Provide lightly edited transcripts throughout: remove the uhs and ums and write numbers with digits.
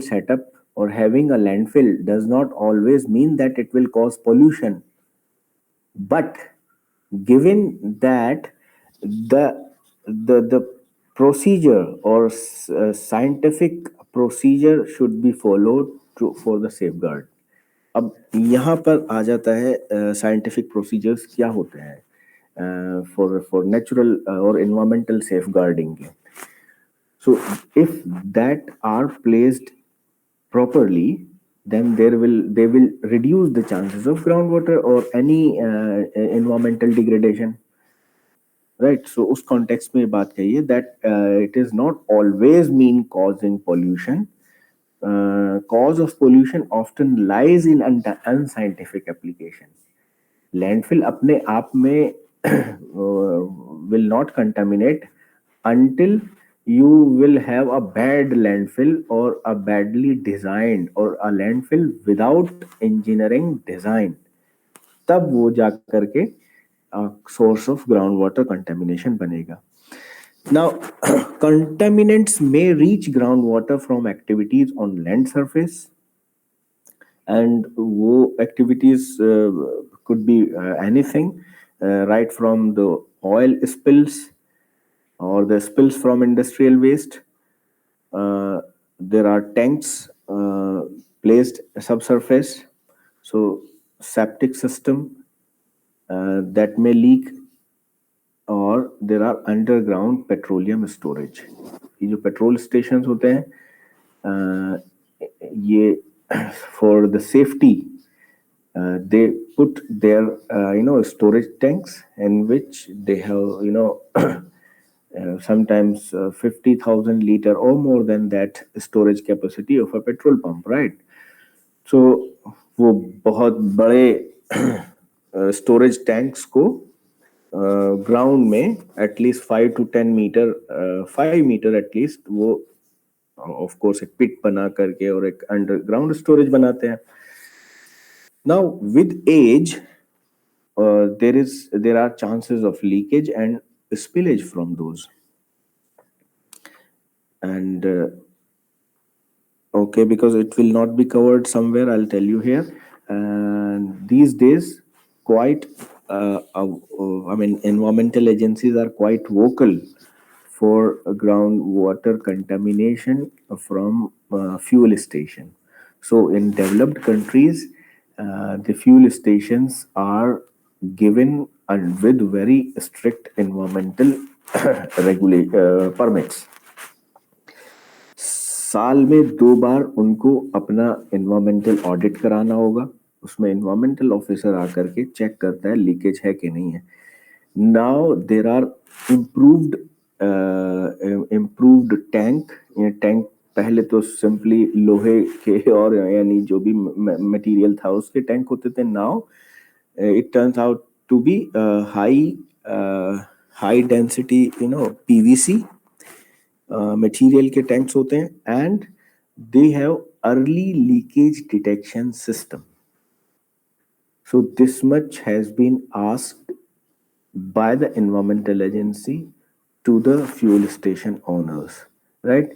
setup or having a landfill does not always mean that it will cause pollution. But given that the procedure or scientific procedure should be followed for the safeguard. अब यहाँ पर आ जाता है scientific procedures क्या होते हैं for natural और environmental safeguarding के. So if that are placed properly, then they will reduce the chances of groundwater or any environmental degradation. Right. So उस context में बात कही है that it is not always mean causing pollution. Cause of pollution often lies in unscientific application. Landfill अपने आप में will not contaminate until you will have a bad landfill or a badly designed or a landfill without engineering design. तब वो जा करके source of groundwater contamination बनेगा. Now, contaminants may reach groundwater from activities on land surface, and वो activities could be anything, right from the oil spills or the spills from industrial waste. There are tanks placed subsurface, so septic system that may leak, और there are underground petroleum storage. ये जो petrol station होते हैं ये for the safety they put their storage tanks in which they have sometimes 50,000 liter or more than that storage capacity of a petrol pump, right? So वो बहुत बड़े storage tanks को ground में at least 5 to 10 metre 5 metre at least वो of course एक pit बना करके और एक अंडरग्राउंड स्टोरेज बनाते हैं. Now with age there are chances of leakage and spillage from those. And okay, because it will not be covered somewhere, I'll tell you here. And these days quite environmental agencies are quite vocal for groundwater contamination from fuel station. So in developed countries, the fuel stations are given and with very strict environmental permits. साल में 2 बार उनको अपना environmental audit कराना होगा. उसमें environmental officer आकर के check करता है लीकेज है कि नहीं है. Now there are improved tank. ये टैंक पहले तो सिंपली लोहे के और यानी जो भी मटेरियल था उसके टैंक होते थे. Now it turns out to be high density PVC material के टैंक्स होते हैं. And they have early leakage detection system. So this much has been asked by the environmental agency to the fuel station owners, right,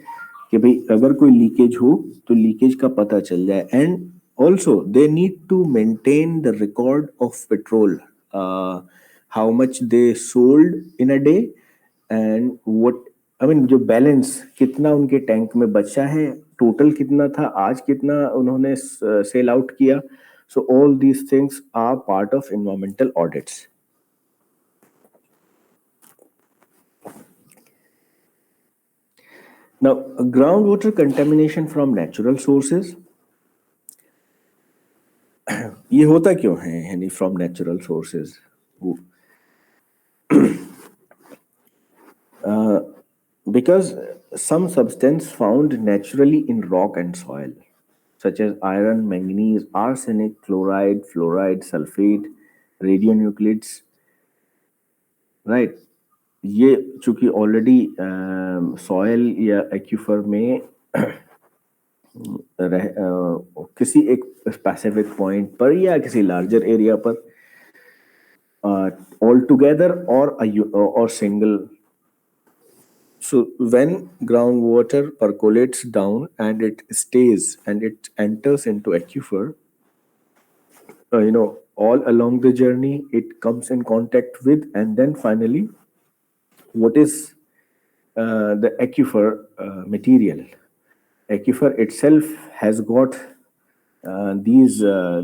कि भाई अगर कोई leakage हो तो leakage का पता चल जाए. And also they need to maintain the record of petrol, how much they sold in a day and what जो बैलेंस कितना उनके टैंक में बचा है, टोटल कितना था, आज कितना उन्होंने सेल आउट किया. So all these things are part of environmental audits. Now, groundwater contamination from natural sources. ये होता क्यों है यानी from natural sources? Because some substance found naturally in rock and soil, such as iron, manganese, arsenic, chloride, fluoride, sulfate, radionuclides, right? ये चूंकि already soil या aquifer में किसी एक स्पेसिफिक पॉइंट पर या किसी लार्जर एरिया पर ऑल टुगेदर और single So when groundwater percolates down and it stays and it enters into aquifer, all along the journey it comes in contact with, and then finally, what is the aquifer material? Aquifer itself has got these are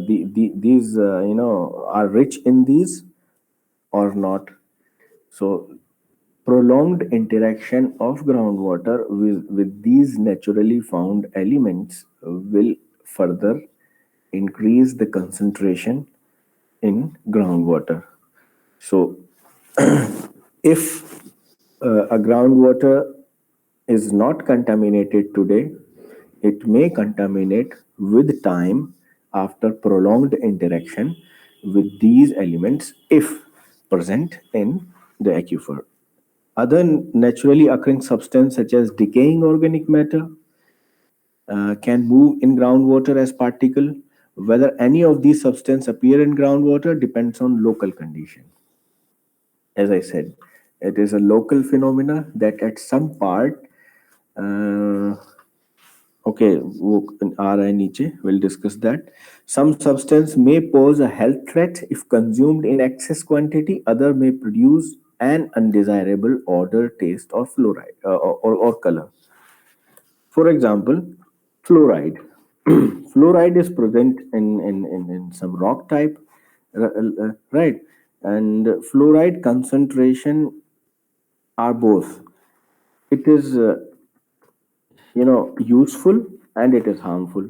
rich in these or not. So prolonged interaction of groundwater with these naturally found elements will further increase the concentration in groundwater. So if a groundwater is not contaminated today, it may contaminate with time after prolonged interaction with these elements if present in the aquifer. Other naturally occurring substances such as decaying organic matter can move in groundwater as particle. Whether any of these substances appear in groundwater depends on local condition. As I said, it is a local phenomena that at some part, uh, okay, वो आ रहा है नीचे, we'll discuss that. Some substance may pose a health threat if consumed in excess quantity. Other may produce an undesirable odor, taste, or fluoride or color. For example, fluoride. Fluoride is present in some rock type, right? And fluoride concentration are both. It is, useful and it is harmful.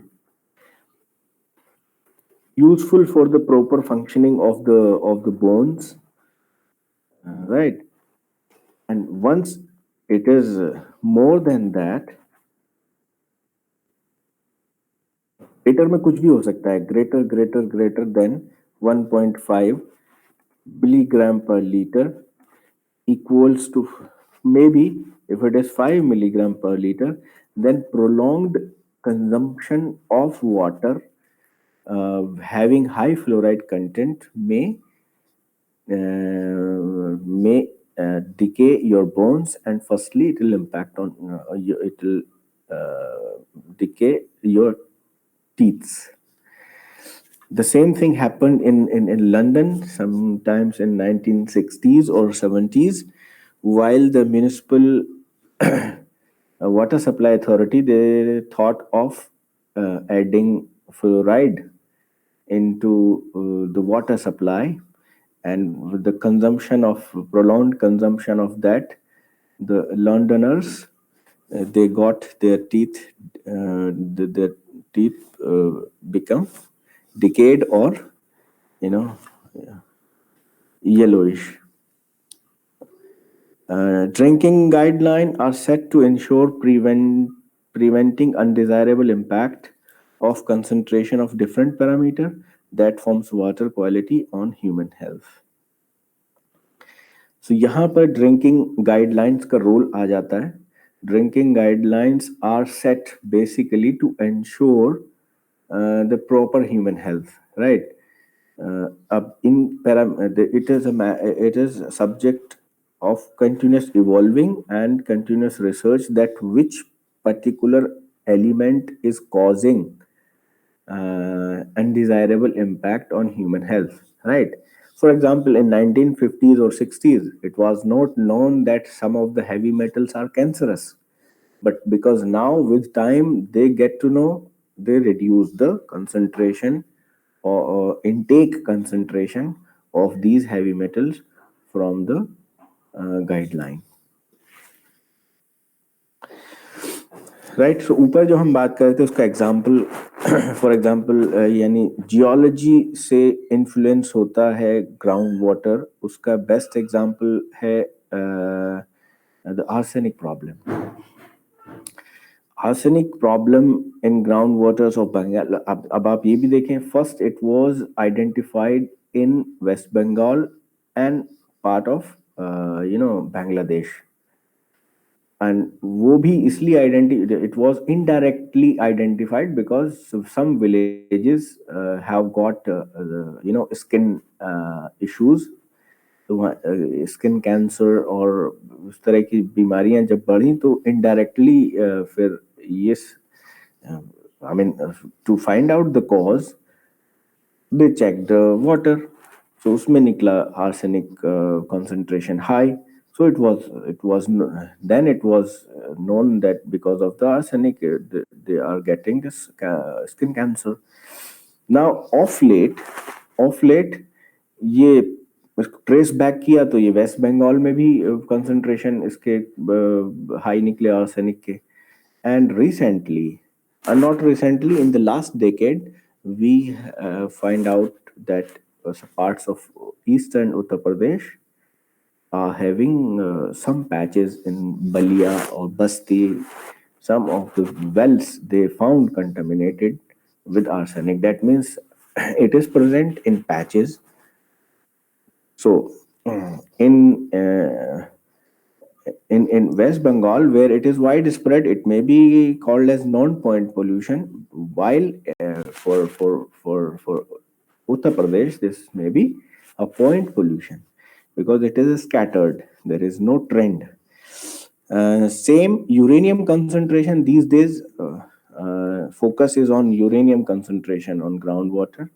Useful for the proper functioning of the bones, right? And once it is more than that, litre में कुछ भी हो सकता है, greater than 1.5 milligram per liter equals to, maybe if it is 5 milligram per liter, then prolonged consumption of water having high fluoride content may decay your bones, and firstly it will impact on it will decay your teeth. The same thing happened in London sometimes in 1960s or 70s, while the municipal water supply authority, they thought of adding fluoride into the water supply, and with the consumption of prolonged consumption of that, the Londoners, they got their teeth, their teeth become decayed or you know yellowish. Drinking guidelines are set to ensure preventing undesirable impact of concentration of different parameter that forms water quality on human health. So यहाँ पर drinking guidelines का role आ जाता है. Drinking guidelines are set basically to ensure the proper human health, right? It is a subject of continuous evolving and continuous research that which particular element is causing undesirable impact on human health, right? For example, in 1950s or 60s, it was not known that some of the heavy metals are cancerous. But because now with time they get to know, they reduce the concentration or intake concentration of these heavy metals from the guideline. Right. So ऊपर जो हम बात कर रहे थे उसका example, for example यानी geology से इन्फ्लुएंस होता है ग्राउंड वाटर, उसका बेस्ट एग्जाम्पल है the arsenic problem. Arsenic problem in ground waters of Bengal. अब आप ये भी देखें, first it was identified in west Bengal and part of Bangladesh. And वो भी इसलिए it was indirectly identified because some villages have got skin issues, तो स्किन कैंसर और उस तरह की बीमारियां जब बढ़ी तो इनडायरेक्टली फिर ये I mean to find out the cause they check the water. So उसमें निकला arsenic concentration high. So then it was known that because of the arsenic they are getting this skin cancer. Now of late ये trace back किया तो ये waste Bengal में भी concentration इसके high निकले आर्सेनिक के. And recently, not recently, in the last decade, we find out that parts of eastern Uttar Pradesh are having some patches in Balia or Basti. Some of the wells they found contaminated with arsenic. That means it is present in patches. So, in West Bengal, where it is widespread, it may be called as non-point pollution. While for Uttar Pradesh, this may be a point pollution because it is scattered. There is no trend. Same uranium concentration these days. Focus is on uranium concentration on groundwater.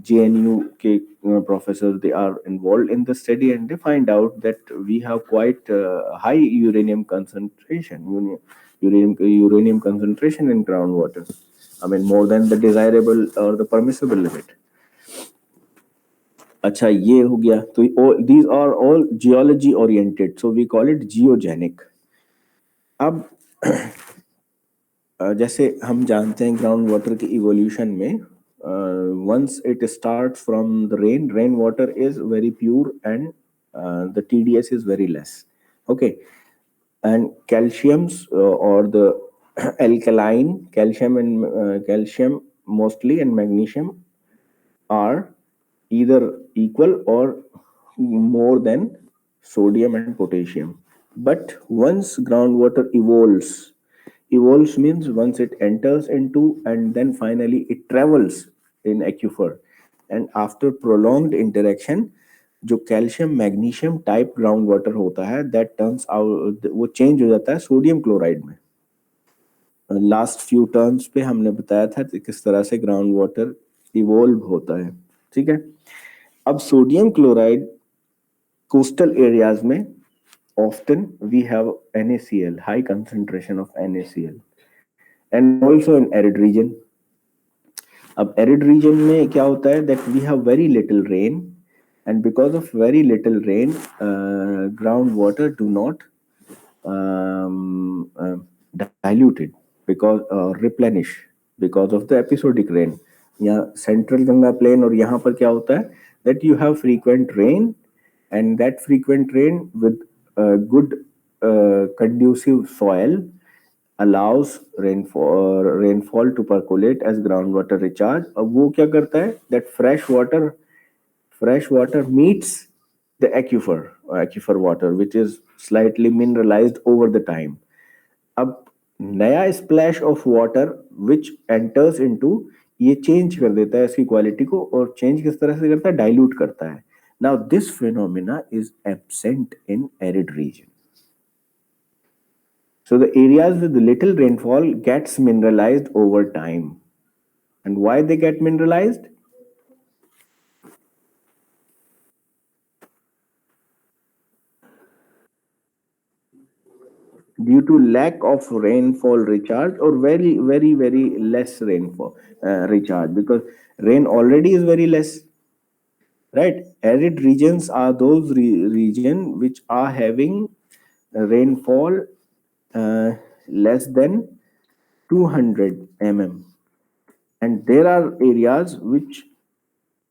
JNU professors they are involved in the study and they find out that we have quite high uranium concentration, uranium concentration in groundwater. I mean more than the desirable or the permissible limit. अच्छा ये हो गया तो these are all geology oriented, so we call it geogenic. अब जैसे हम जानते हैं ग्राउंड वाटर के इवोल्यूशन में once it starts from the rain water is very pure and the TDS is very less. Okay. And calciums or the alkaline calcium and calcium mostly and magnesium are either equal or more than sodium and potassium. But once groundwater evolves means once it enters into and then finally it travels in aquifer, and after prolonged interaction जो calcium magnesium type ground water होता है that turns out वो change हो जाता है sodium chloride में. Last few terms पे हमने बताया था कि किस तरह से ग्राउंड वाटर इवोल्व होता है. ठीक है. अब सोडियम क्लोराइड कोस्टल एरियाज में often we have NaCl, high concentration of NaCl, and also in arid region. अब arid region में क्या होता है that we have very little rain, and because of very little rain, groundwater do not diluted because replenish because of the episodic rain. यहाँ central Ganga plain और यहाँ पर क्या होता है that you have frequent rain, and that frequent rain with good conducive soil allows rainfall to percolate as groundwater recharge. अब वो क्या करता है that fresh water meets the aquifer water which is slightly mineralized over the time. अब नया splash of water which enters into ये change कर देता है इसकी क्वालिटी को, और चेंज किस तरह से करता है डाइल्यूट करता है. Now this phenomena is absent in arid region. So the areas with little rainfall gets mineralized over time. And why they get mineralized? Due to lack of rainfall recharge or very less rainfall recharge, because rain already is very less, right? Arid regions are those region which are having rainfall uh, less than 200 mm, and there are areas which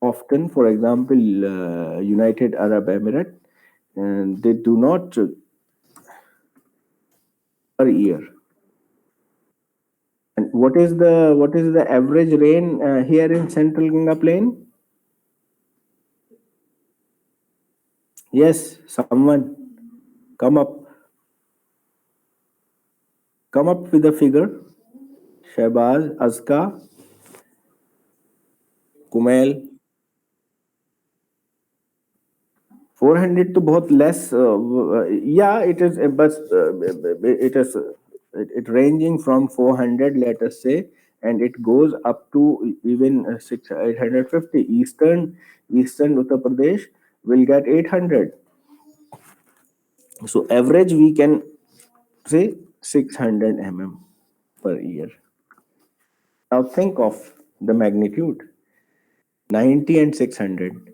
often, for example, United Arab Emirates, and they do not per year. And what is the average rain here in Central Ganga Plain? Yes, someone come up, come up with a figure. Shahbaz, Azka, Kumail, 400 तो बहुत less, yeah, it is, but it is, it ranging from 400, let us say, and it goes up to even 850. Eastern Uttar Pradesh will get 800. So average we can say 600 mm per year. Now think of the magnitude, 90 and 600,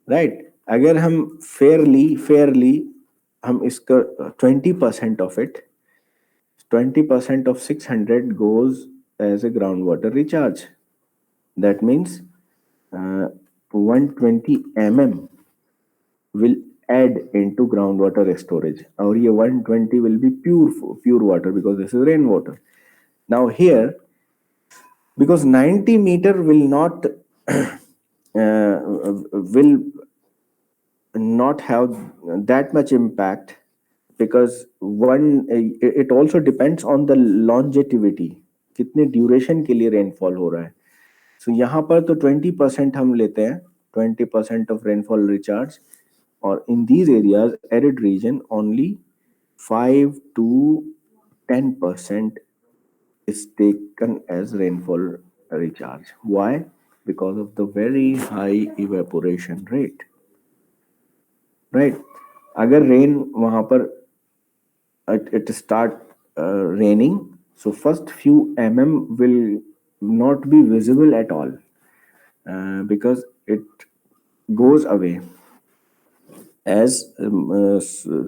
right? अगर हम fairly हम इसका 20% of it, 20% of 600 goes as a groundwater recharge. That means 120 mm will add into groundwater storage. और ये 120 will be pure water because this is rainwater. Now here, because 90 meter will not will not have that much impact, because it also depends on the longevity, कितने duration के लिए rainfall हो रहा है. सो यहाँ पर तो 20% हम लेते हैं, 20% ऑफ रेनफॉल रिचार्ज, और in these areas arid region only 5 to 10% is taken as rainfall recharge. Why? Because of the very high evaporation rate, right? अगर रेन वहां पर it start raining, so first few will not be visible at all, because it goes away as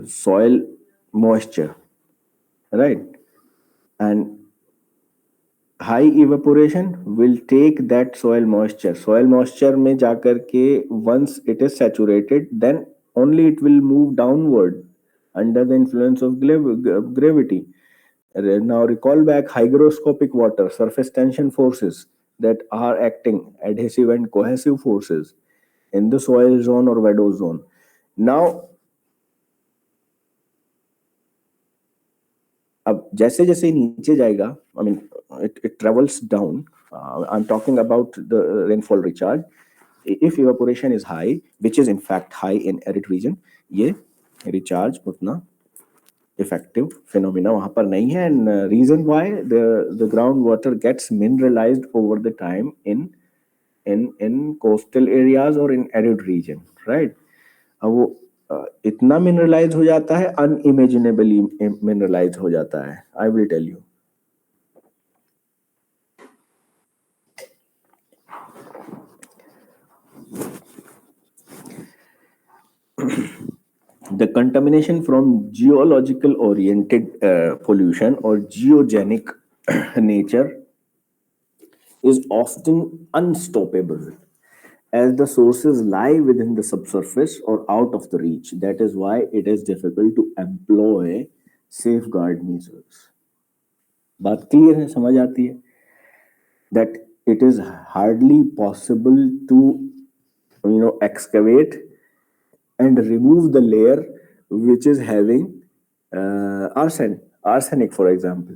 soil moisture, right? And high evaporation will take that soil moisture में जाकर के once it is saturated, then only it will move downward under the influence of gravity. Now recall back hygroscopic water, surface tension forces that are acting, adhesive and cohesive forces in the soil zone or meadow zone. Now अब जैसे जैसे नीचे जाएगा, I mean it travels down. I'm talking about the rainfall recharge. If evaporation is high, which is in fact high in arid region, ये recharge उतना effective phenomena वहां पर नहीं है. And reason why, the groundwater gets mineralized over the time in coastal areas or in arid region, right? अब वो इतना mineralise हो जाता है, अनइमेजिनेबली मिनरलाइज हो जाता है. I will tell you. The contamination from geological oriented pollution or geogenic nature is often unstoppable, as the sources lie within the subsurface or out of the reach. That is why it is difficult to employ safeguard measures. बात clear है, समझ आती है? That it is hardly possible to excavate and remove the layer which is having arsenic, for example.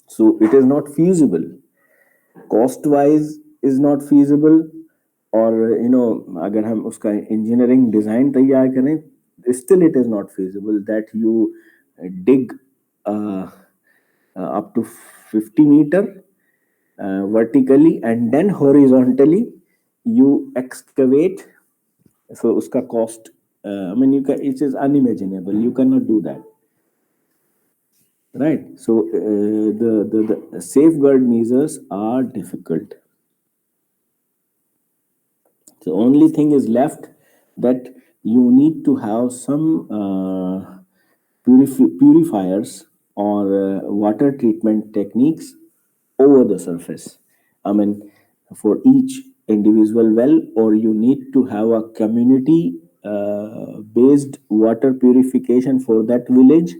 So it is not feasible, cost wise is not feasible. और अगर हम उसका engineering design तैयार करें, still it is not feasible that you dig up to 50 meter vertically and then horizontally you excavate. So uska cost, I mean it is unimaginable, you cannot do that, right? So the safeguard measures are difficult. The only thing is left that you need to have some purifiers or water treatment techniques over the surface. I mean, for each individual well, or you need to have a community based water purification for that village,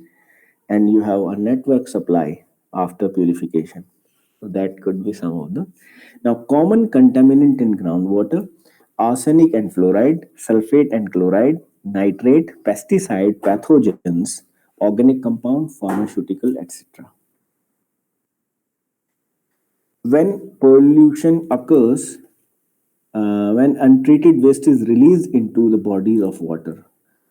and you have a network supply after purification. So that could be some of the. Now, common contaminant in groundwater: arsenic and fluoride, sulfate and chloride, nitrate, pesticide, pathogens, organic compound, pharmaceutical, etc. When pollution occurs, when untreated waste is released into the bodies of water.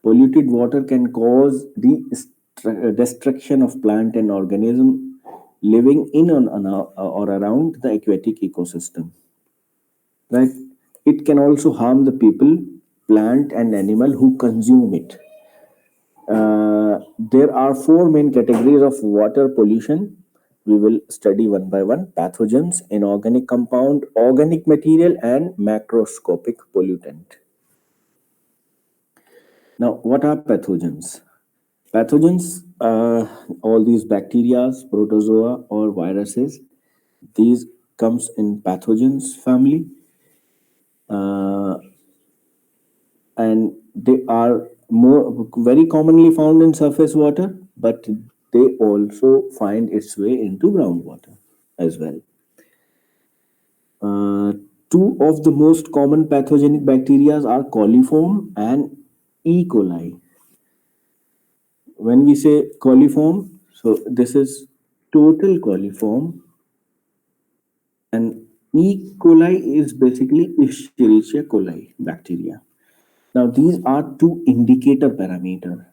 Polluted water can cause the destruction of plant and organism living in or around the aquatic ecosystem. Right? It can also harm the people, plant, and animal who consume it. There are four main categories of water pollution. We will study one by one: pathogens, inorganic compound, organic material, and macroscopic pollutant. Now, what are pathogens? Pathogens, all these bacteria, protozoa, or viruses, these comes in pathogens family, uh, and they are more very commonly found in surface water, but they also find its way into groundwater as well. Uh, Two of the most common pathogenic bacteria are coliform and E. coli. When we say coliform, so this is total coliform, and E. coli is basically Escherichia coli bacteria. Now, these are two indicator parameter.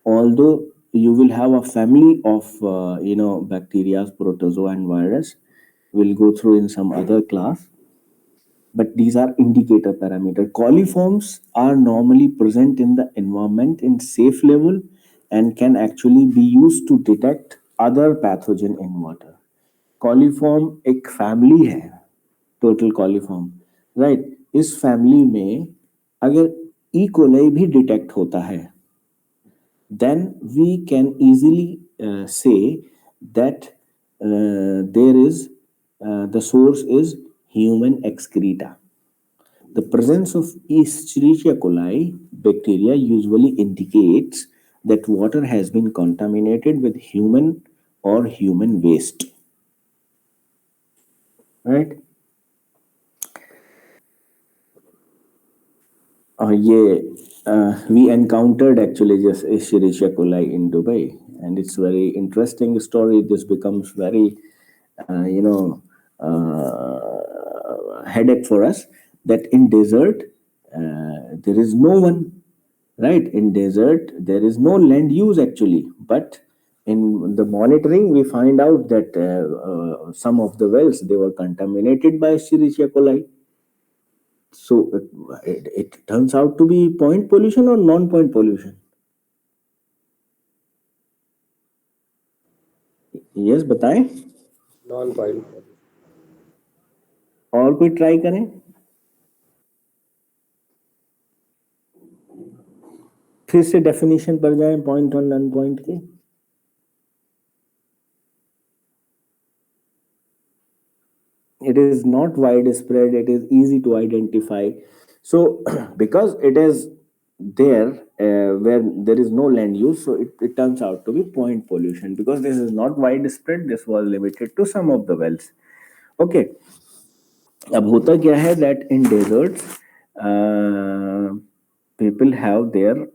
Although you will have a family of bacteria, protozoa, and virus, we'll go through in some other class. But these are indicator parameter. Coliforms are normally present in the environment in safe level and can actually be used to detect other pathogen in water. Coliform एक family है, total coliform, right? इस family में अगर E coli भी detect होता है, then we can easily say that there is the source is human excreta. The presence of Escherichia coli bacteria usually indicates that water has been contaminated with human or human waste, right? We encountered actually just Escherichia coli in Dubai, and it's very interesting story. This becomes very, you know, headache for us that in desert there is no one, right? In desert there is no land use actually, but in the monitoring we find out that some of the wells they were contaminated by Escherichia coli. So it turns out to be point pollution or non-point pollution. Yes बताएं, non point. और कोई try करें. फिर से definition पर जाएं point और non point के. It is not widespread, it is easy to identify. So because it is there where there is no land use, so it turns out to be point pollution. Because this is not widespread, this was limited to some of the wells. Okay. अब होता क्या है that in deserts people have their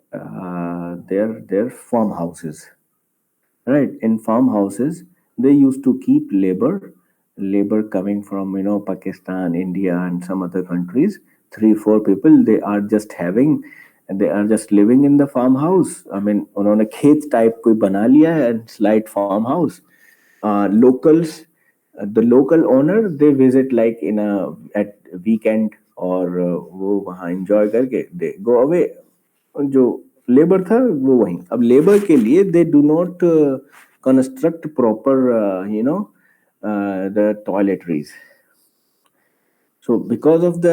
farmhouses. Right, in farmhouses they used to keep labor coming from Pakistan, India, and some other countries. 3 4 people, they are just living in the farmhouse. I mean, उन्होंने खेत type कोई बना लिया है, slight farmhouse. Locals, the local owner, they visit like in a at weekend, और वो वहाँ enjoy करके they go away. जो लेबर था वो वहीं. अब लेबर के लिए they do not construct proper the toiletries. So because of the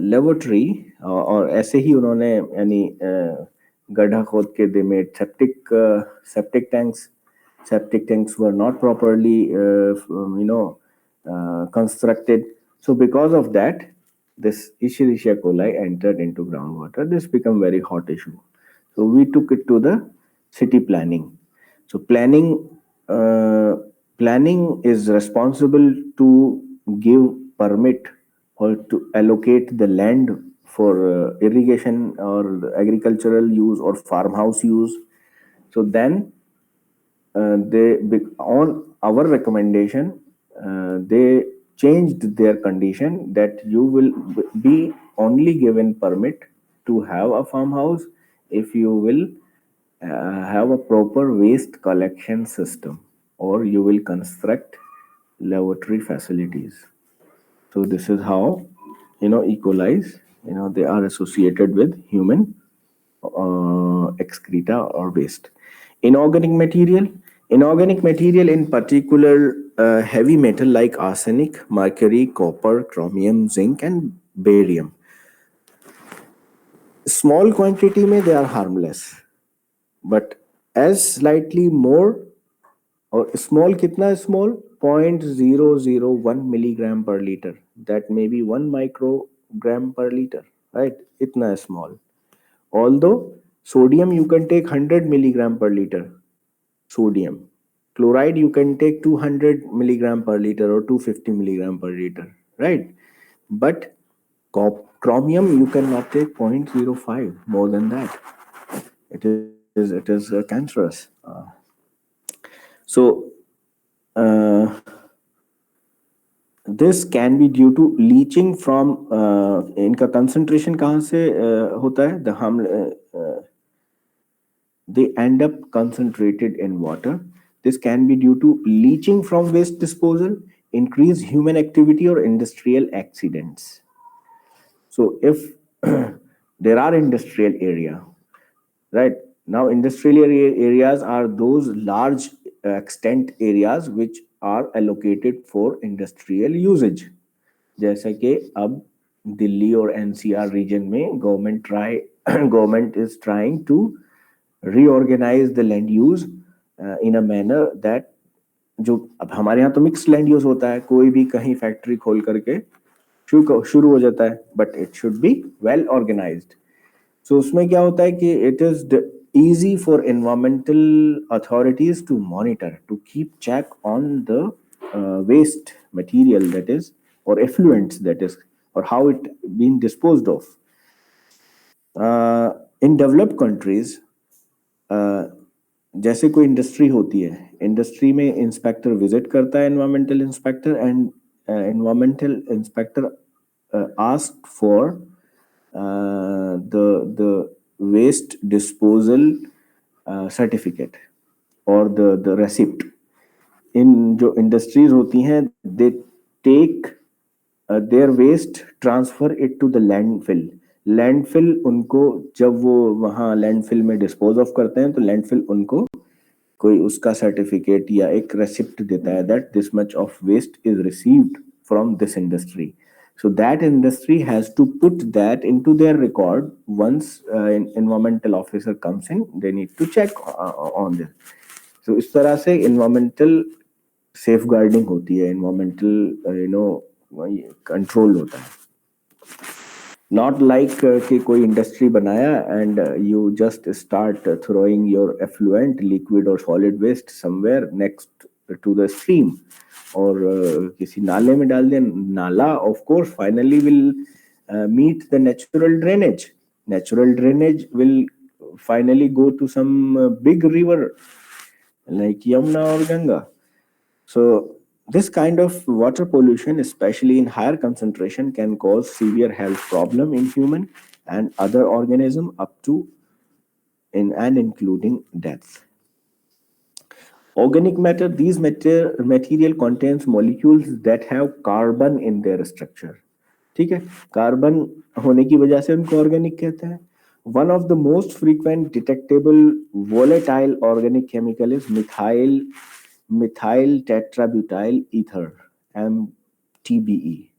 laboratory, और ऐसे ही उन्होंने यानी गड्ढा खोद के they made septic tanks. Septic tanks were not properly constructed. So because of that, this Escherichia coli entered into groundwater. This became very hot issue. So we took it to the city planning. So planning is responsible to give permit or to allocate the land for irrigation or agricultural use or farmhouse use. So then on our recommendation, they changed their condition that you will be only given permit to have a farmhouse if you will have a proper waste collection system or you will construct laboratory facilities. So this is how E. coli's they are associated with human excreta or waste. Inorganic material. Inorganic material, in particular, heavy metal like arsenic, mercury, copper, chromium, zinc, and barium. Small quantity में they are harmless, but as slightly more or small कितना small 0.001 milligram per liter. That may be 1 microgram per liter, right? इतना small. Although sodium you can take 100 milligram per liter, sodium. Chloride you can take 200 milligram per liter or 250 milligram per liter, right? But chromium you cannot take 0.05 more than that. It is cancerous. So this can be due to leaching from इनका concentration कहाँ से होता है they end up concentrated in water. This can be due to leaching from waste disposal, increased human activity, or industrial accidents. So, if there are industrial area, right now, industrial areas are those large extent areas which are allocated for industrial usage. जैसे कि अब दिल्ली और NCR region में government is trying to reorganize the land use in a manner that जो अब हमारे यहाँ तो मिक्स लैंड यूज होता है, कोई भी कहीं फैक्ट्री खोल करके शुरू हो जाता है, but it should be well organised. So उसमें क्या होता है कि it is easy for environmental authorities to monitor, to keep check on the waste material that is, or effluents that is, or how it been disposed of. In developed countries, जैसे कोई industry होती है, industry में inspector visit करता है, environmental inspector, and environmental inspector ask for the waste disposal certificate or the receipt. इन जो industries होती हैं, they take their waste, transfer it to the landfill. Landfill उनको जब वो वहाँ लैंडफिल में डिस्पोज ऑफ करते हैं, तो लैंडफिल उनको कोई उसका सर्टिफिकेट या एक रेसिप्ट देता है that this much of waste is received from this industry. So that industry has to put that into their record. Once an environmental officer comes in, they need to check on this. So इस तरह से environmental safeguarding होती है, environmental control होता है. Not like कि कोई industry बनाया and you just start throwing your effluent, liquid or solid waste somewhere next to the stream, और किसी नाले में डाल दें. नाला of course finally will meet the natural drainage. Natural drainage will finally go to some big river like Yamuna or Ganga. So this kind of water pollution, especially in higher concentration, can cause severe health problem in human and other organism up to and including death. Organic matter, these material contains molecules that have carbon in their structure. ठीक है, carbon होने की वजह से उनको organic कहते हैं. One of the most frequent detectable volatile organic chemical is methyl tetrabutyl ether, MTBE.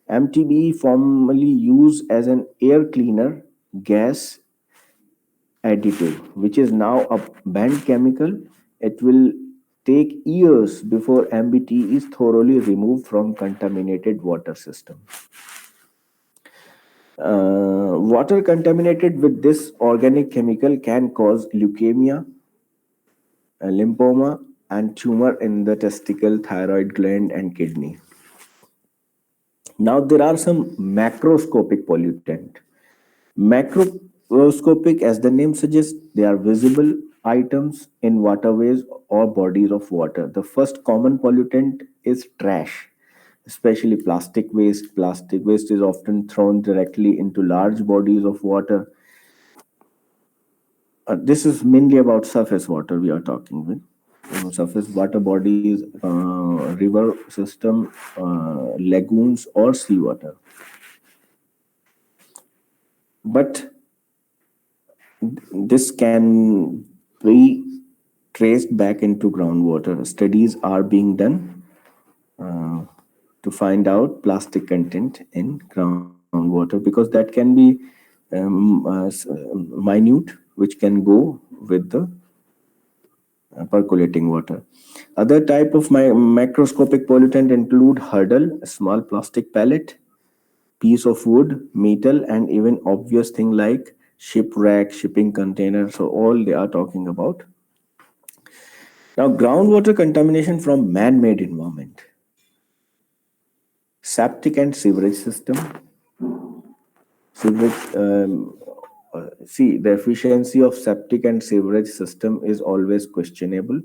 MTBE formerly used as an air cleaner gas additive, which is now a banned chemical. It will take years before MBT is thoroughly removed from contaminated water system. Water contaminated with this organic chemical can cause leukemia, lymphoma, and tumor in the testicle, thyroid gland, and kidney. Now there are some macroscopic pollutant. Macroscopic, as the name suggests, they are visible items in waterways or bodies of water. The first common pollutant is trash. especially plastic waste. Plastic waste is often thrown directly into large bodies of water. This is mainly about surface water we are talking with. Surface water bodies, river system, lagoons, or seawater. But this can be traced back into groundwater. Studies are being done uh, to find out plastic content in groundwater, because that can be minute, which can go with the percolating water. Other type of macroscopic pollutant include hurdle, a small plastic pellet, piece of wood, metal, and even obvious thing like shipwreck, shipping container. So all they are talking about. Now, groundwater contamination from man-made environment, septic and sewerage system. Sewerage. See, the efficiency of septic and sewerage system is always questionable,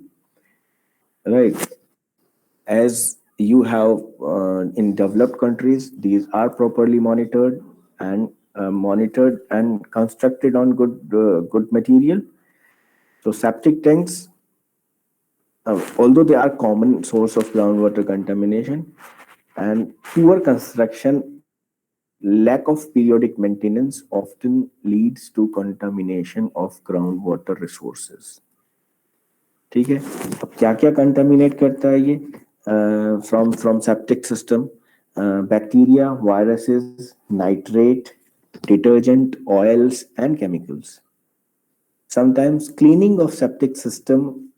right? As you have in developed countries, these are properly monitored and constructed on good material. So septic tanks, although they are common source of groundwater contamination, and poor construction, lack of periodic maintenance often leads to contamination of groundwater resources. ठीक है, अब क्या क्या contaminate करता है ये from septic system? Bacteria, viruses, nitrate, detergent, oils, and chemicals. Sometimes cleaning of septic system,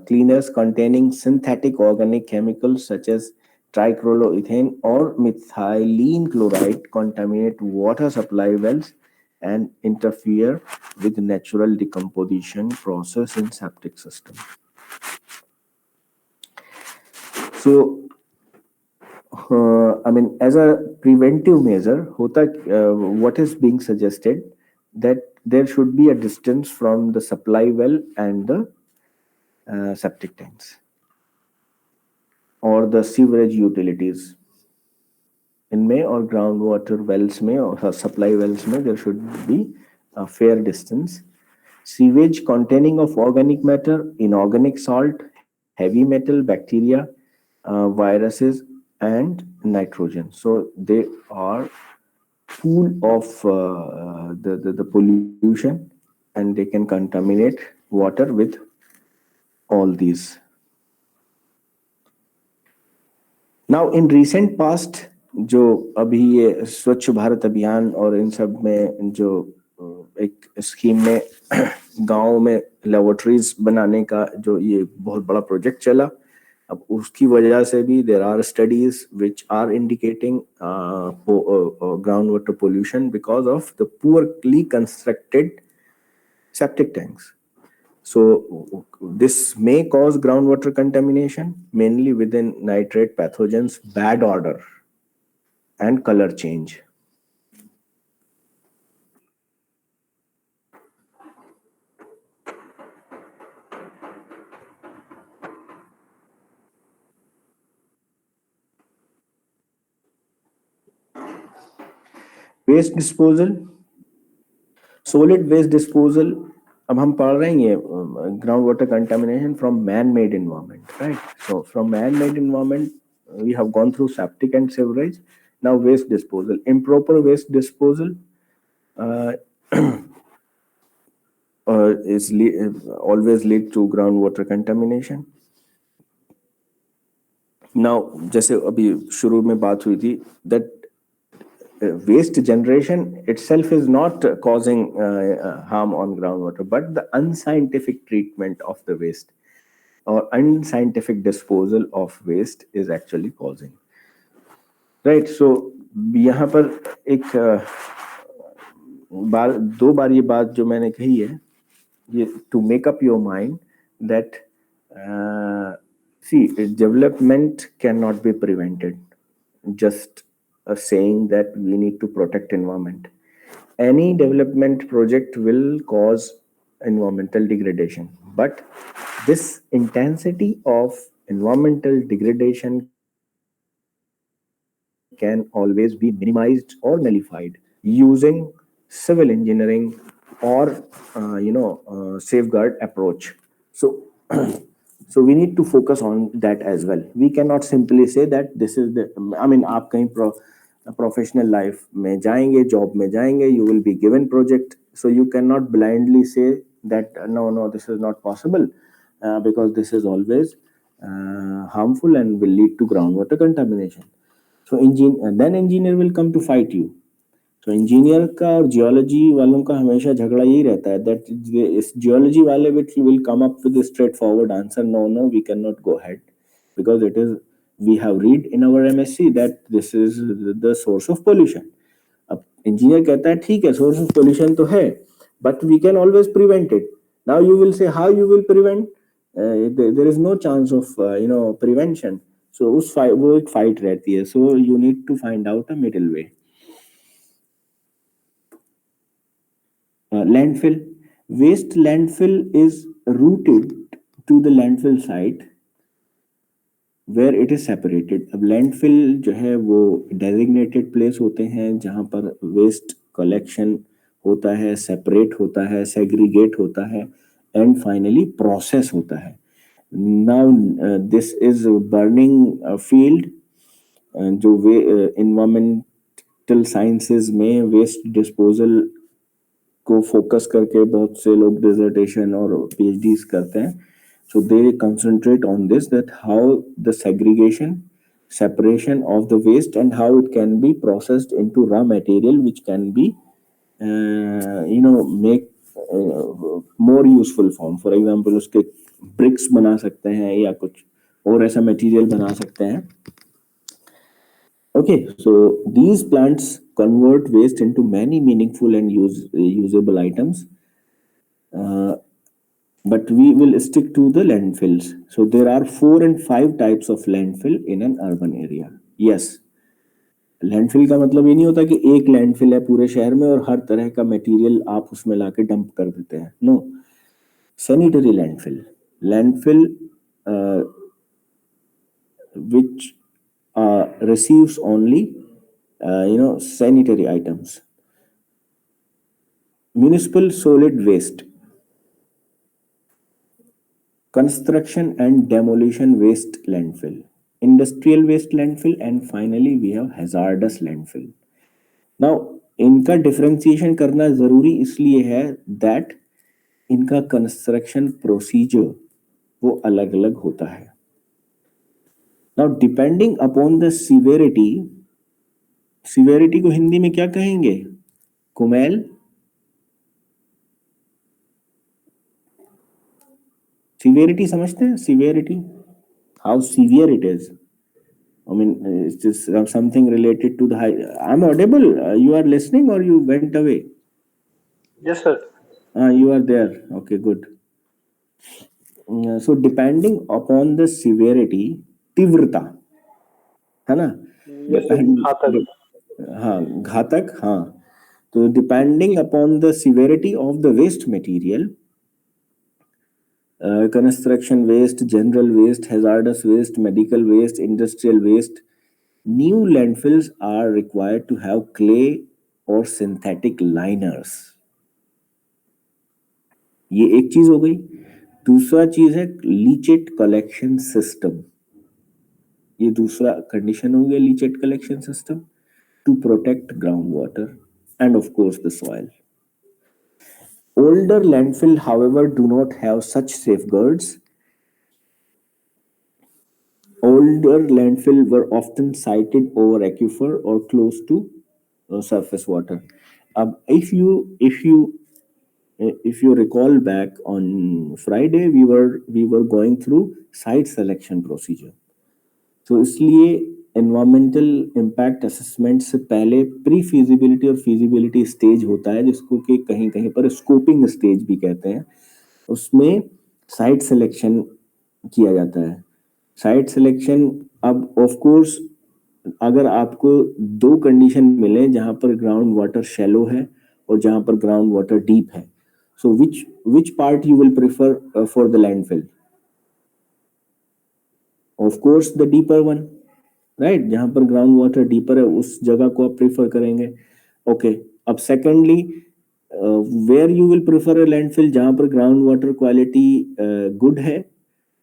cleaners containing synthetic organic chemicals such as trichloroethane or methylene chloride contaminate water supply wells and interfere with natural decomposition process in septic system. So, I mean, as a preventive measure, what is being suggested that there should be a distance from the supply well and the septic tanks or the sewerage utilities. इनमें और ground water Wales में और supply Wales में there should be a fair distance. Sewage containing of organic matter, inorganic salt, heavy metal, bacteria, viruses, and nitrogen. So they are full of the pollution, and they can contaminate water with all these. Now in recent past, जो अभी ये स्वच्छ भारत अभियान और इन सब में जो एक स्कीम में गांव में लेबोरेटरीज बनाने का जो ये बहुत बड़ा प्रोजेक्ट चला, अब उसकी वजह से भी there are studies which are indicating ground water pollution because of the poorly constructed septic tanks. So this may cause groundwater contamination, mainly within nitrate pathogens, bad odor, and color change. Waste disposal, solid waste disposal. अब हम पढ़ रहे हैं ground water contamination from man made environment, right? So from man made environment we have gone through septic and sewerage. Now waste disposal, improper waste disposal uh, always lead to groundwater contamination. Now जैसे अभी शुरू में बात हुई थी that waste generation itself is not causing harm on groundwater, but the unscientific treatment of the waste or unscientific disposal of waste is actually causing, right? So यहाँ पर एक दो बार ये बात जो मैंने कही है, ये to make up your mind that see, development cannot be prevented just saying that we need to protect environment. Any development project will cause environmental degradation, but this intensity of environmental degradation can always be minimized or nullified using civil engineering or safeguard approach. So so we need to focus on that as well. We cannot simply say that this is the, I mean, आप कहीं professional life में जाएंगे, job में जाएंगे, you will be given project, so you cannot blindly say that no, this is not possible, because this is always harmful and will lead to groundwater contamination. So then engineer will come to fight you. तो engineer का और geology वालों का हमेशा झगड़ा यही रहता है दैट इस जियोलॉजी वाले will come up with straightforward answer, no we can not go head because it is, we have read in our MSc that this is the source of pollution. अब engineer कहता है ठीक है source of pollution तो है but we can always prevent it. Now you will say how you will prevent, there is no chance of prevention. So वो एक फाइट रहती है. So you need to find out a middle way. Landfill. Waste landfill is routed to the landfill site where it is separated. अब landfill जो है वो designated place होते हैं जहाँ पर waste collection होता है, separate होता है, segregate होता है and finally process होता है. Now this is burning field जो environmental sciences में waste disposal को फोकस करके बहुत से लोग डिसर्टेशन और पीएचडीज करते हैं. So they concentrate on this that how the segregation separation of the waste and how it can be processed into raw material which can be make more useful form. For example उसके bricks बना सकते हैं या कुछ और ऐसा material बना सकते हैं. Okay, so these plants convert waste into many meaningful and usable items. But we will stick to the landfills. So there are 4 and 5 types of landfill in an urban area. Yes, landfill का मतलब ये नहीं होता कि एक landfill है पूरे शहर में और हर तरह का मटेरियल आप उसमें लाके डंप कर देते हैं. No, sanitary landfill which receives only sanitary items. Municipal solid waste, construction and demolition waste landfill, industrial waste landfill, and finally we have hazardous landfill. Now इनका डिफरेंशिएशन करना जरूरी इसलिए है दैट इनका कंस्ट्रक्शन प्रोसीजर वो अलग अलग होता है. Now depending upon the severity को हिंदी में क्या कहेंगे? कुमेल, severity समझते हैं? severity, how severe it is. I mean, it's just something related to the high. I'm audible. You are listening or you went away? Yes, sir. You are there. Okay, good. So depending upon the severity, तीव्रता है ना? घातक. हाँ, तो depending upon the severity of the waste material, construction waste, general waste, hazardous waste, medical waste, industrial waste, new landfills are required to have clay or synthetic liners. ये एक चीज हो गई. दूसरा चीज है लीचेट कलेक्शन सिस्टम. ये दूसरा कंडीशन हो गया leachate collection system to protect groundwater and of course the soil. Older landfill, however, do not have such safeguards. Older landfill were often sited over aquifer or close to surface water. If you recall back on Friday, we were going through site selection procedure. So इसलिए environmental impact assessment से पहले pre feasibility और feasibility stage होता है जिसको कि कहीं कहीं पर स्कोपिंग स्टेज भी कहते हैं. उसमें साइट सिलेक्शन किया जाता है. साइट सिलेक्शन, अब ऑफ कोर्स अगर आपको 2 कंडीशन मिले जहां पर ग्राउंड वाटर शैलो है और जहां पर ग्राउंड वाटर डीप है, सो which part you will prefer for the landfill? Of course the deeper one, right, जहां पर ग्राउंड वाटर डीपर है उस जगह को आप प्रीफर करेंगे। ओके, अब secondly, where you will prefer a landfill, जहां पर ग्राउंड वाटर क्वालिटी गुड है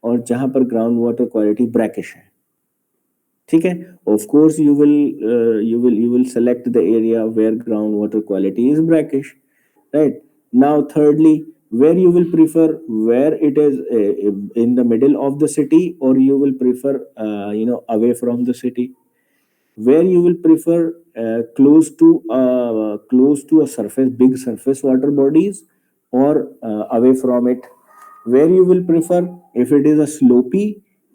और जहां पर ग्राउंड वाटर क्वालिटी ब्रैकिश है। ठीक है, of course you will select the area where ground water quality is brackish, right? Now thirdly, where you will prefer, where it is in the middle of the city, or you will prefer away from the city, where you will prefer close to a surface, big surface water bodies, or away from it, where you will prefer, if it is a slopy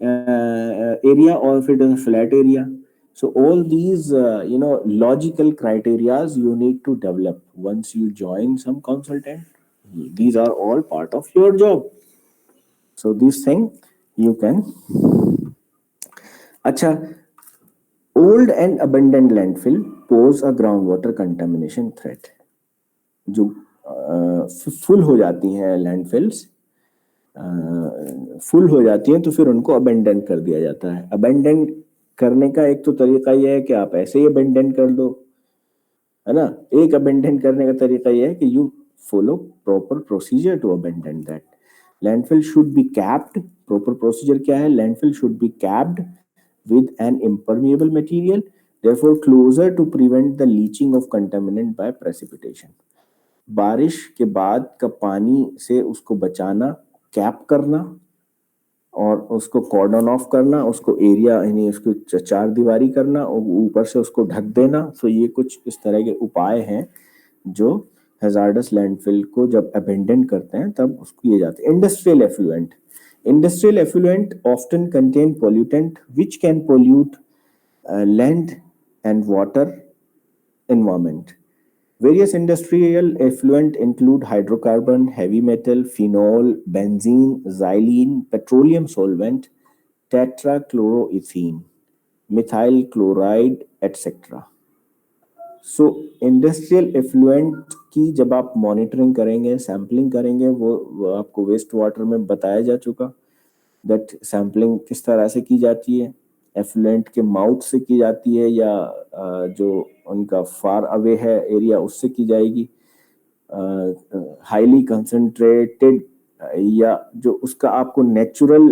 area or if it is a flat area. So all these logical criterias you need to develop once you join some consultant. These are all part of your job, so these thing you can. अच्छा, old and abandoned landfill pose a groundwater contamination threat. जो full हो जाती हैं landfills, full हो जाती हैं तो फिर उनको अबेंडन कर दिया जाता है। अबेंडन करने का एक तो तरीका यह है कि आप ऐसे ही अबेंडन कर दो, है ना। एक अबेंडन करने का तरीका यह है कि you follow proper procedure to abandon that. Landfill should be capped. Proper procedure क्या है? Landfill should be capped with an impermeable material, therefore closer to prevent the leaching of contaminant by precipitation. बारिश के बाद का पानी से उसको बचाना, कैप करना और उसको कॉर्डन ऑफ करना, उसको एरिया यानी उसको चार दीवारी करना और ऊपर से उसको ढक देना। तो ये कुछ इस तरह के उपाय हैं जो हैजार्डस लैंडफिल को जब अबेंडन करते हैं तब उसको किए जाते हैं। Industrial effluent, industrial effluent often contain pollutant which can pollute land and water environment. Various industrial effluent include hydrocarbon, heavy metal, phenol, benzene, xylene, petroleum solvent, tetrachloroethene, methyl chloride, etc. So industrial effluent की जब आप monitoring करेंगे, sampling करेंगे, वो आपको waste water में बताया जा चुका दैट सैम्पलिंग किस तरह से की जाती है। एफ्लुएंट के माउथ से की जाती है या जो उनका फार अवे है एरिया उससे की जाएगी। हाईली कंसंट्रेटेड या जो उसका आपको नेचुरल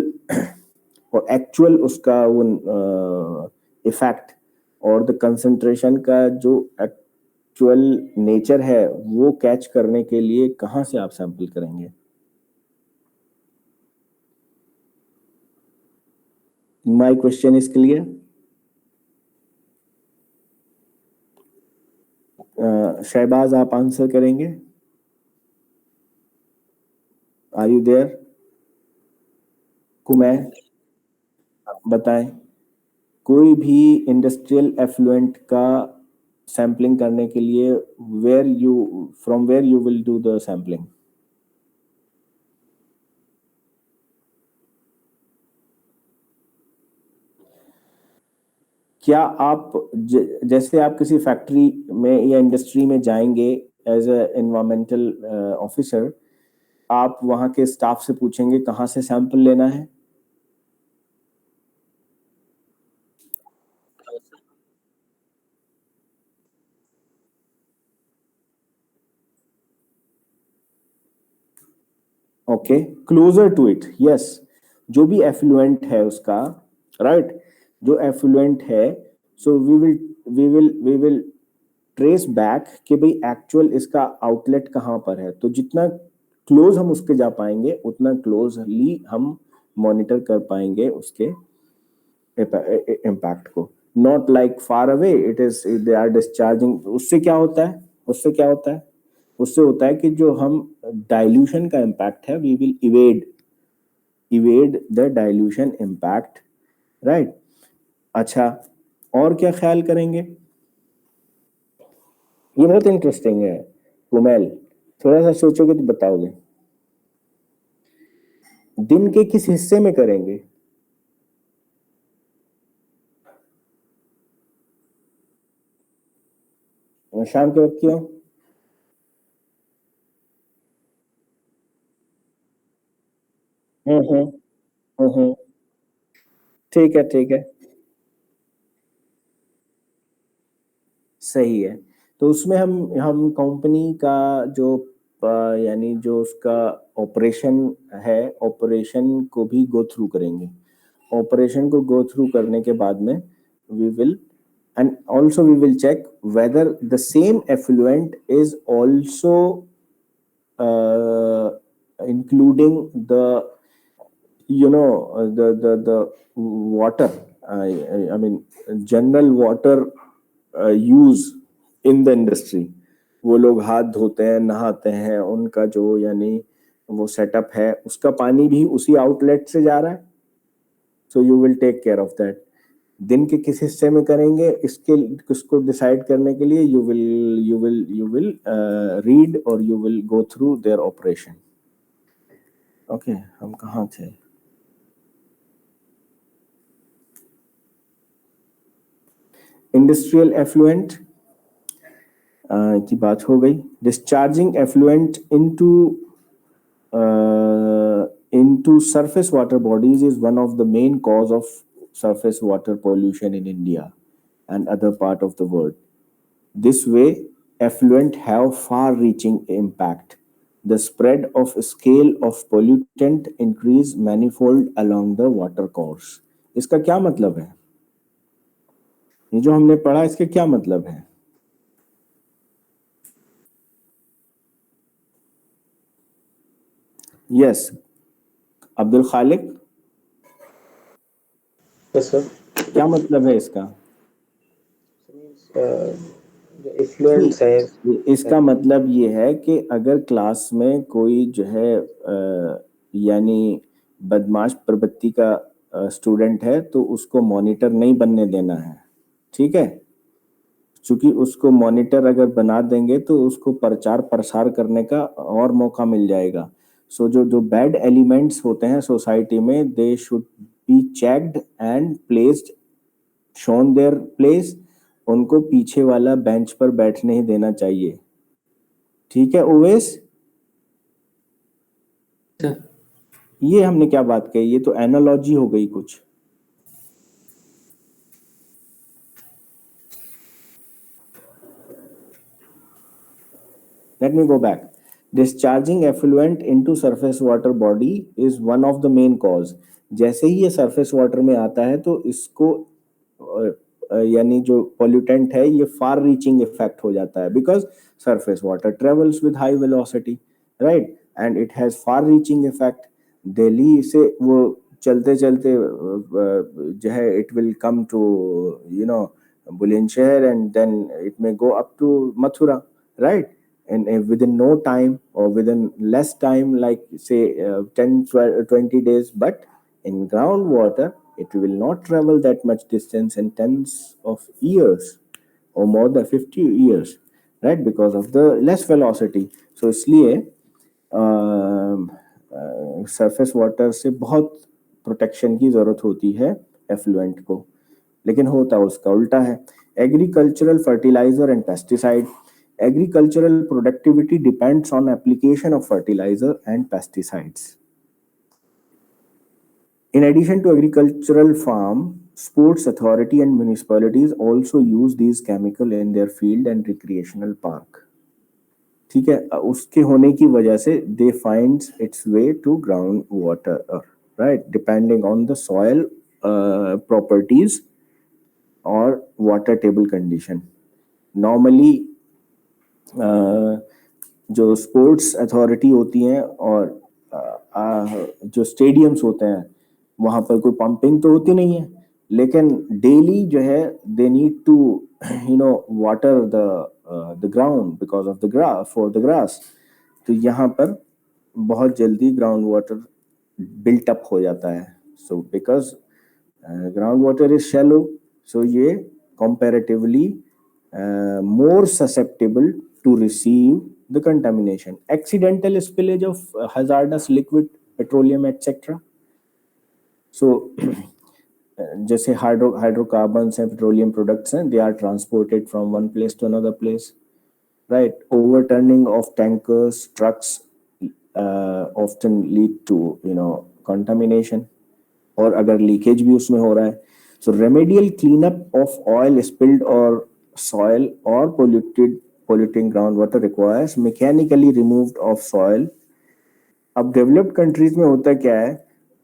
और एक्चुअल उसका वो इफेक्ट और द कंसंट्रेशन का जो एक्चुअल नेचर है वो कैच करने के लिए कहाँ से आप सैंपल करेंगे? My question is clear? Shahbaz आप आंसर करेंगे? Are you there? कुमै बताएं, कोई भी इंडस्ट्रियल एफ्लुएंट का सैम्पलिंग करने के लिए from where you will do the sampling? क्या आप जैसे आप किसी फैक्ट्री में या इंडस्ट्री में जाएंगे एज ए एनवायरमेंटल ऑफिसर, आप वहां के स्टाफ से पूछेंगे कहाँ से सैंपल लेना है? Okay, closer to it, yes. जो भी एफ्लुएंट है उसका, राइट, जो एफ्लुएंट है, so we will trace back कि भाई एक्चुअल इसका आउटलेट कहाँ पर है। तो जितना क्लोज हम उसके जा पाएंगे उतना क्लोजली हम मॉनिटर कर पाएंगे उसके इम्पैक्ट को। Not like far away it is they are discharging. उससे क्या होता है? उससे होता है कि जो हम डाइल्यूशन का इम्पैक्ट है we will evade the dilution impact, right. अच्छा, और क्या ख्याल करेंगे? ये बहुत इंटरेस्टिंग है कुमैल, थोड़ा सा सोचोगे तो बताओगे। दिन के किस हिस्से में करेंगे? शाम के वक्त क्यों? हम्म, हम्म, हम्म, ठीक है, ठीक है। सही है। तो उसमें हम कंपनी का जो यानी जो उसका ऑपरेशन है, ऑपरेशन को भी गो थ्रू करेंगे। ऑपरेशन को गो थ्रू करने के बाद में we will, and also we will check whether the same effluent is also including the, the water, I mean general water use in the industry। वो लोग हाथ धोते हैं, नहाते हैं, उनका जो यानी वो सेटअप है, उसका पानी भी उसी आउटलेट से जा रहा है। So you will take care of that. दिन के किस हिस्से में करेंगे इसके इसको डिसाइड करने के लिए यू विल रीड और you will go through their operation. Okay, हम कहाँ थे? इंडस्ट्रियल एफ्लुएंट की बात हो गई। Discharging effluent into surface water bodies is one of the main cause of surface water pollution in India and other part of the world. This way, effluent have far-reaching impact. The spread of scale of pollutant increase manifold along the water course. इसका क्या मतलब है? ये जो हमने पढ़ा इसके क्या मतलब है? Yes, अब्दुल खालिक, Yes, sir. क्या मतलब है इसका? जो effluents है, इसका मतलब ये है कि अगर क्लास में कोई जो है यानी बदमाश प्रवृत्ति का स्टूडेंट है तो उसको मॉनिटर नहीं बनने देना है, ठीक है? क्योंकि उसको मॉनिटर अगर बना देंगे तो उसको प्रचार प्रसार करने का और मौका मिल जाएगा। सो जो बैड एलिमेंट्स होते हैं सोसाइटी में, they should be checked and placed, shown their place. उनको पीछे वाला बेंच पर बैठने ही देना चाहिए, ठीक है ओवेस? ये हमने क्या बात कही? ये तो एनालॉजी हो गई कुछ। Let me go back. Discharging effluent into surface water body is one of the main cause. जैसे ही ये surface water में आता है तो इसको यानी जो pollutant है ये far reaching effect हो जाता है, because surface water travels with high velocity, right? And it has far reaching effect. Delhi से वो चलते चलते जो है it will come to Bulandshahr and then it may go up to Mathura, right? And within no time or within less time, like say 10 20 days, but in groundwater it will not travel that much distance in tens of years or more than 50 years, right? Because of the less velocity. So इसलिए surface water से बहुत protection की जरूरत होती है effluent को, लेकिन होता उसका उल्टा है। Agricultural fertilizer and pesticide. Agricultural productivity depends on application of fertilizer and pesticides. In addition to agricultural farm, sports authority and municipalities also use these chemical in their field and recreational park. ठीक है, उसके होने की वजह से they finds its way to groundwater, right? Depending on the soil properties or water table condition. Normally जो sports authority होती हैं और जो स्टेडियम्स होते हैं वहाँ पर कोई पंपिंग तो होती नहीं है, लेकिन डेली जो है they need to water the ground because of the grass, for the grass. तो यहाँ पर बहुत जल्दी ग्राउंड वाटर बिल्ट अप हो जाता है। So because ground water is shallow, so ये comparatively more susceptible to receive the contamination, accidental spillage of hazardous liquid, petroleum, etc. So जैसे hydrocarbons and petroleum products हैं, they are transported from one place to another place, right? Overturning of tankers, trucks often lead to contamination, और अगर leakage भी उसमें हो रहा है, so remedial cleanup of oil spilled or soil or polluting groundwater requires mechanically removed of soil. अब developed countries में होता क्या है,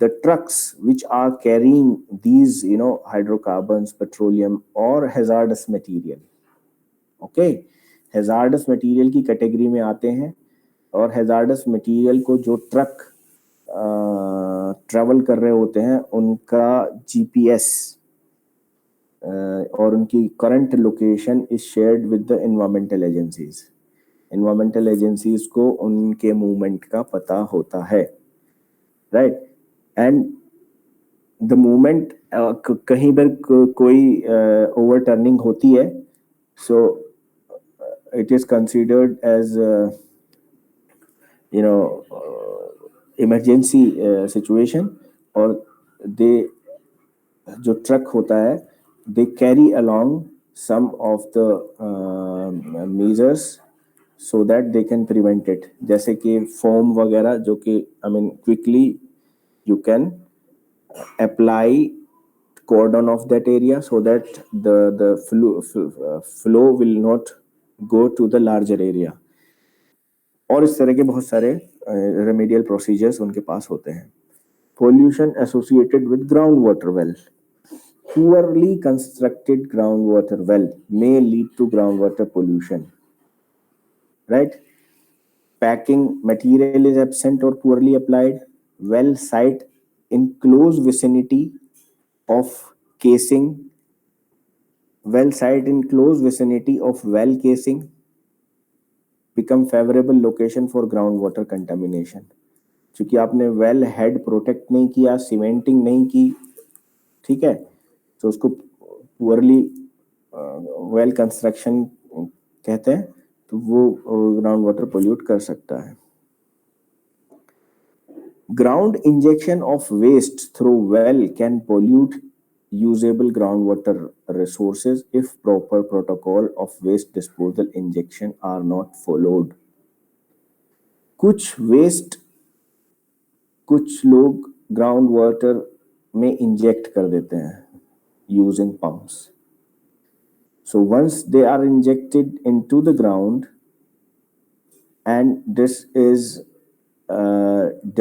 the trucks which are carrying these hydrocarbons, petroleum or hazardous material, okay, hazardous material की category में आते हैं, और hazardous material को जो ट्रक ट्रैवल कर रहे होते हैं उनका जीपीएस और उनकी current location is shared with the environmental agencies. Environmental agencies को उनके मूवमेंट का पता होता है, राइट. एंड द मूवमेंट कहीं पर कोई ओवरटर्निंग होती है, so it is considered as emergency situation, और दे जो ट्रक होता है they carry along some of the measures so that they can prevent it. जैसे कि foam वगैरह जो कि quickly you can apply cordon of that area so that the flow will not go to the larger area. और इस तरह के बहुत सारे remedial procedures उनके पास होते हैं. Pollution associated with groundwater well. Poorly constructed groundwater well may lead to groundwater pollution, right? Packing material is absent or poorly applied. Well site in close vicinity of casing. Well site in close vicinity of well casing become favorable location for groundwater contamination. क्योंकि आपने well head protect नहीं किया, cementing नहीं की, ठीक है, तो उसको पुअरली वेल कंस्ट्रक्शन कहते हैं, तो वो ग्राउंड वाटर पोल्यूट कर सकता है. Ground injection of waste through well can pollute usable ground water resources if proper protocol of waste disposal injection are not followed. कुछ वेस्ट कुछ लोग ग्राउंड वाटर में इंजेक्ट कर देते हैं using pumps. So once they are injected into the ground, and this is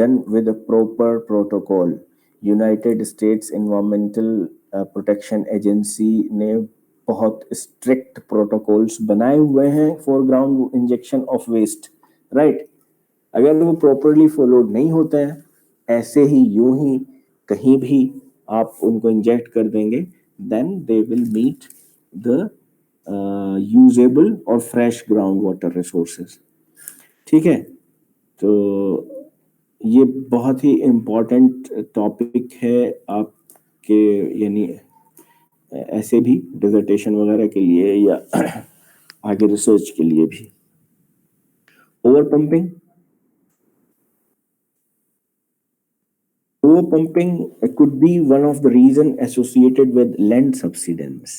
done with a proper protocol, United States Environmental Protection Agency ने बहुत strict protocols बनाए हुए हैं for ground injection of waste, right? अगर वो properly followed नहीं होते हैं, ऐसे ही यूं ही कहीं भी आप उनको इंजेक्ट कर देंगे, then they will meet the usable और fresh ground water resources. ठीक है, तो ये बहुत ही इम्पोर्टेंट टॉपिक है आपके, यानी ऐसे भी डिसर्टेशन वगैरह के लिए या आगे रिसर्च के लिए भी. Over pumping. Overpumping could be one of the reasons associated with land subsidence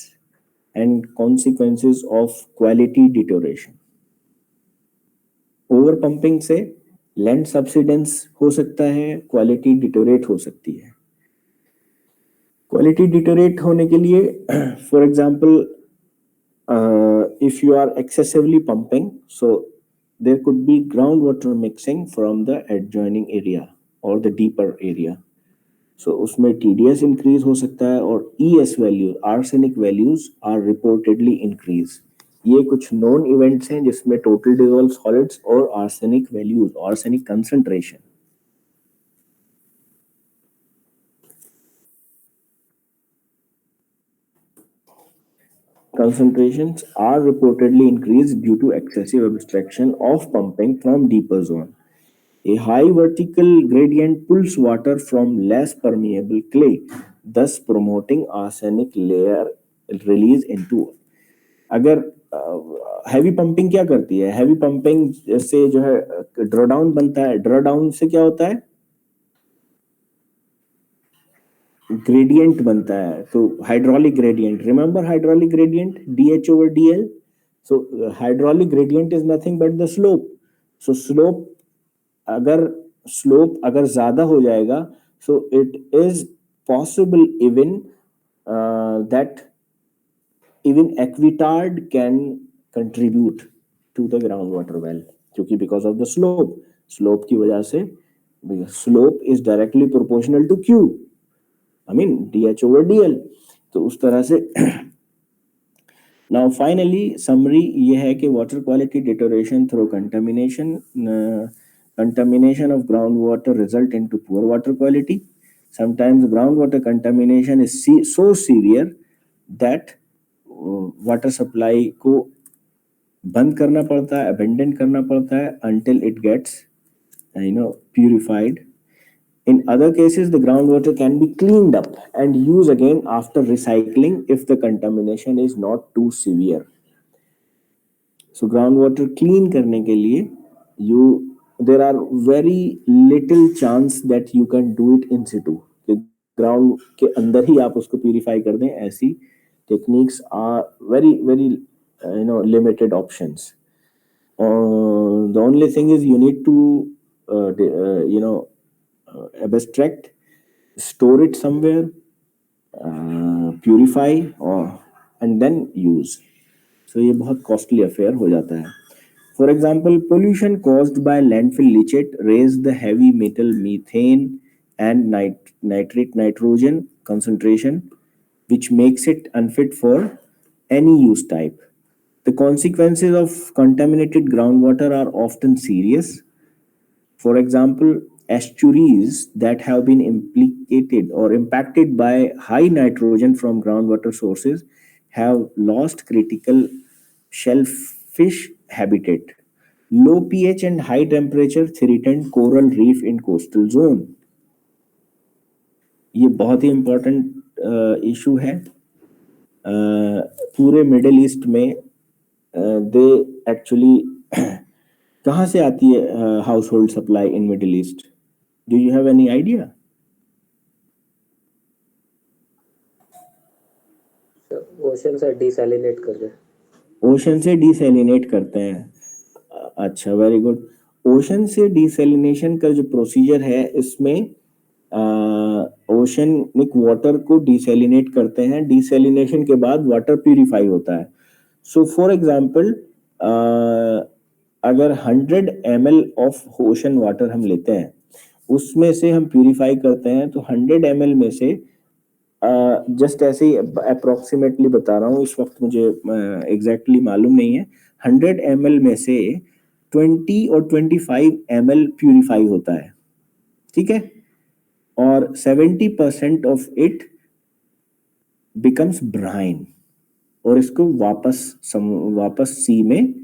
and consequences of quality deterioration. Overpumping से land subsidence हो सकता है, quality deteriorate हो सकती है. Quality deteriorate होने के लिए, for example, if you are excessively pumping, so there could be groundwater mixing from the adjoining area और the deeper area. So उसमें TDS increase हो सकता है और ES value, arsenic values are reportedly increase. ये कुछ known events हैं जिसमें total dissolved solids और arsenic values, arsenic concentration. Concentrations are reportedly increased due to excessive abstraction of pumping from deeper zone. A high vertical gradient pulls water from less permeable clay, thus promoting arsenic layer release into. अगर heavy pumping क्या करती है, heavy pumping से जो है draw down बनता है. Draw down से क्या होता है, ग्रेडियंट बनता है. तो hydraulic gradient, remember hydraulic gradient DH over DL. So hydraulic gradient is nothing but the slope. So slope अगर ज्यादा हो जाएगा, so it is possible even that even Equitard can contribute to the groundwater well, क्योंकि because of the slope की वजह से slope is directly proportional to Q, I mean DH over DL, तो उस तरह से now finally summary ये है कि water quality deterioration through contamination of groundwater result into poor water quality. Sometimes groundwater contamination is so severe that water supply को बंद करना पड़ता है, abandon करना पड़ता है until it gets purified. In other cases, the groundwater can be cleaned up and used again after recycling if the contamination is not too severe. So groundwater clean करने के लिए there are very little chance that you can do it in situ. Ground के अंदर ही आप उसको purify कर दें, ऐसी techniques are very limited options. The only thing is you need to abstract, store it somewhere, purify and then use. So ये बहुत costly affair हो जाता है. For example, pollution caused by landfill leachate raise the heavy metal methane and nitrate nitrogen concentration, which makes it unfit for any use type. The consequences of contaminated groundwater are often serious. For example, estuaries that have been implicated or impacted by high nitrogen from groundwater sources have lost critical shellfish habitat. Low pH and high temperature threaten coral reef in coastal zone. ये बहुत ही important issue है. पूरे middle east में they actually कहाँ से आती है house hold supply in middle east? Do you have any idea? Ocean से डिसैलिनेट कर दे. ओशन से डिसैलिनेट करते हैं. अच्छा, वेरी गुड. ओशन से डिसैलिनेशन का जो प्रोसीजर है, इसमें ओशनिक वाटर को डिसैलिनेट करते हैं. डिसैलिनेशन के बाद वाटर प्यूरिफाई होता है. सो फॉर एग्जांपल, अगर 100 ml ऑफ ओशन वाटर हम लेते हैं, उसमें से हम प्यूरिफाई करते हैं, तो 100 ml में से जस्ट ऐसे ही अप्रोक्सीमेटली बता रहा हूँ, इस वक्त मुझे एग्जैक्टली मालूम नहीं है, 100 ml में से 20 और 25 ml प्यूरिफाई होता है. ठीक है, और 70% ऑफ इट बिकम्स ब्राइन, और इसको वापस सी में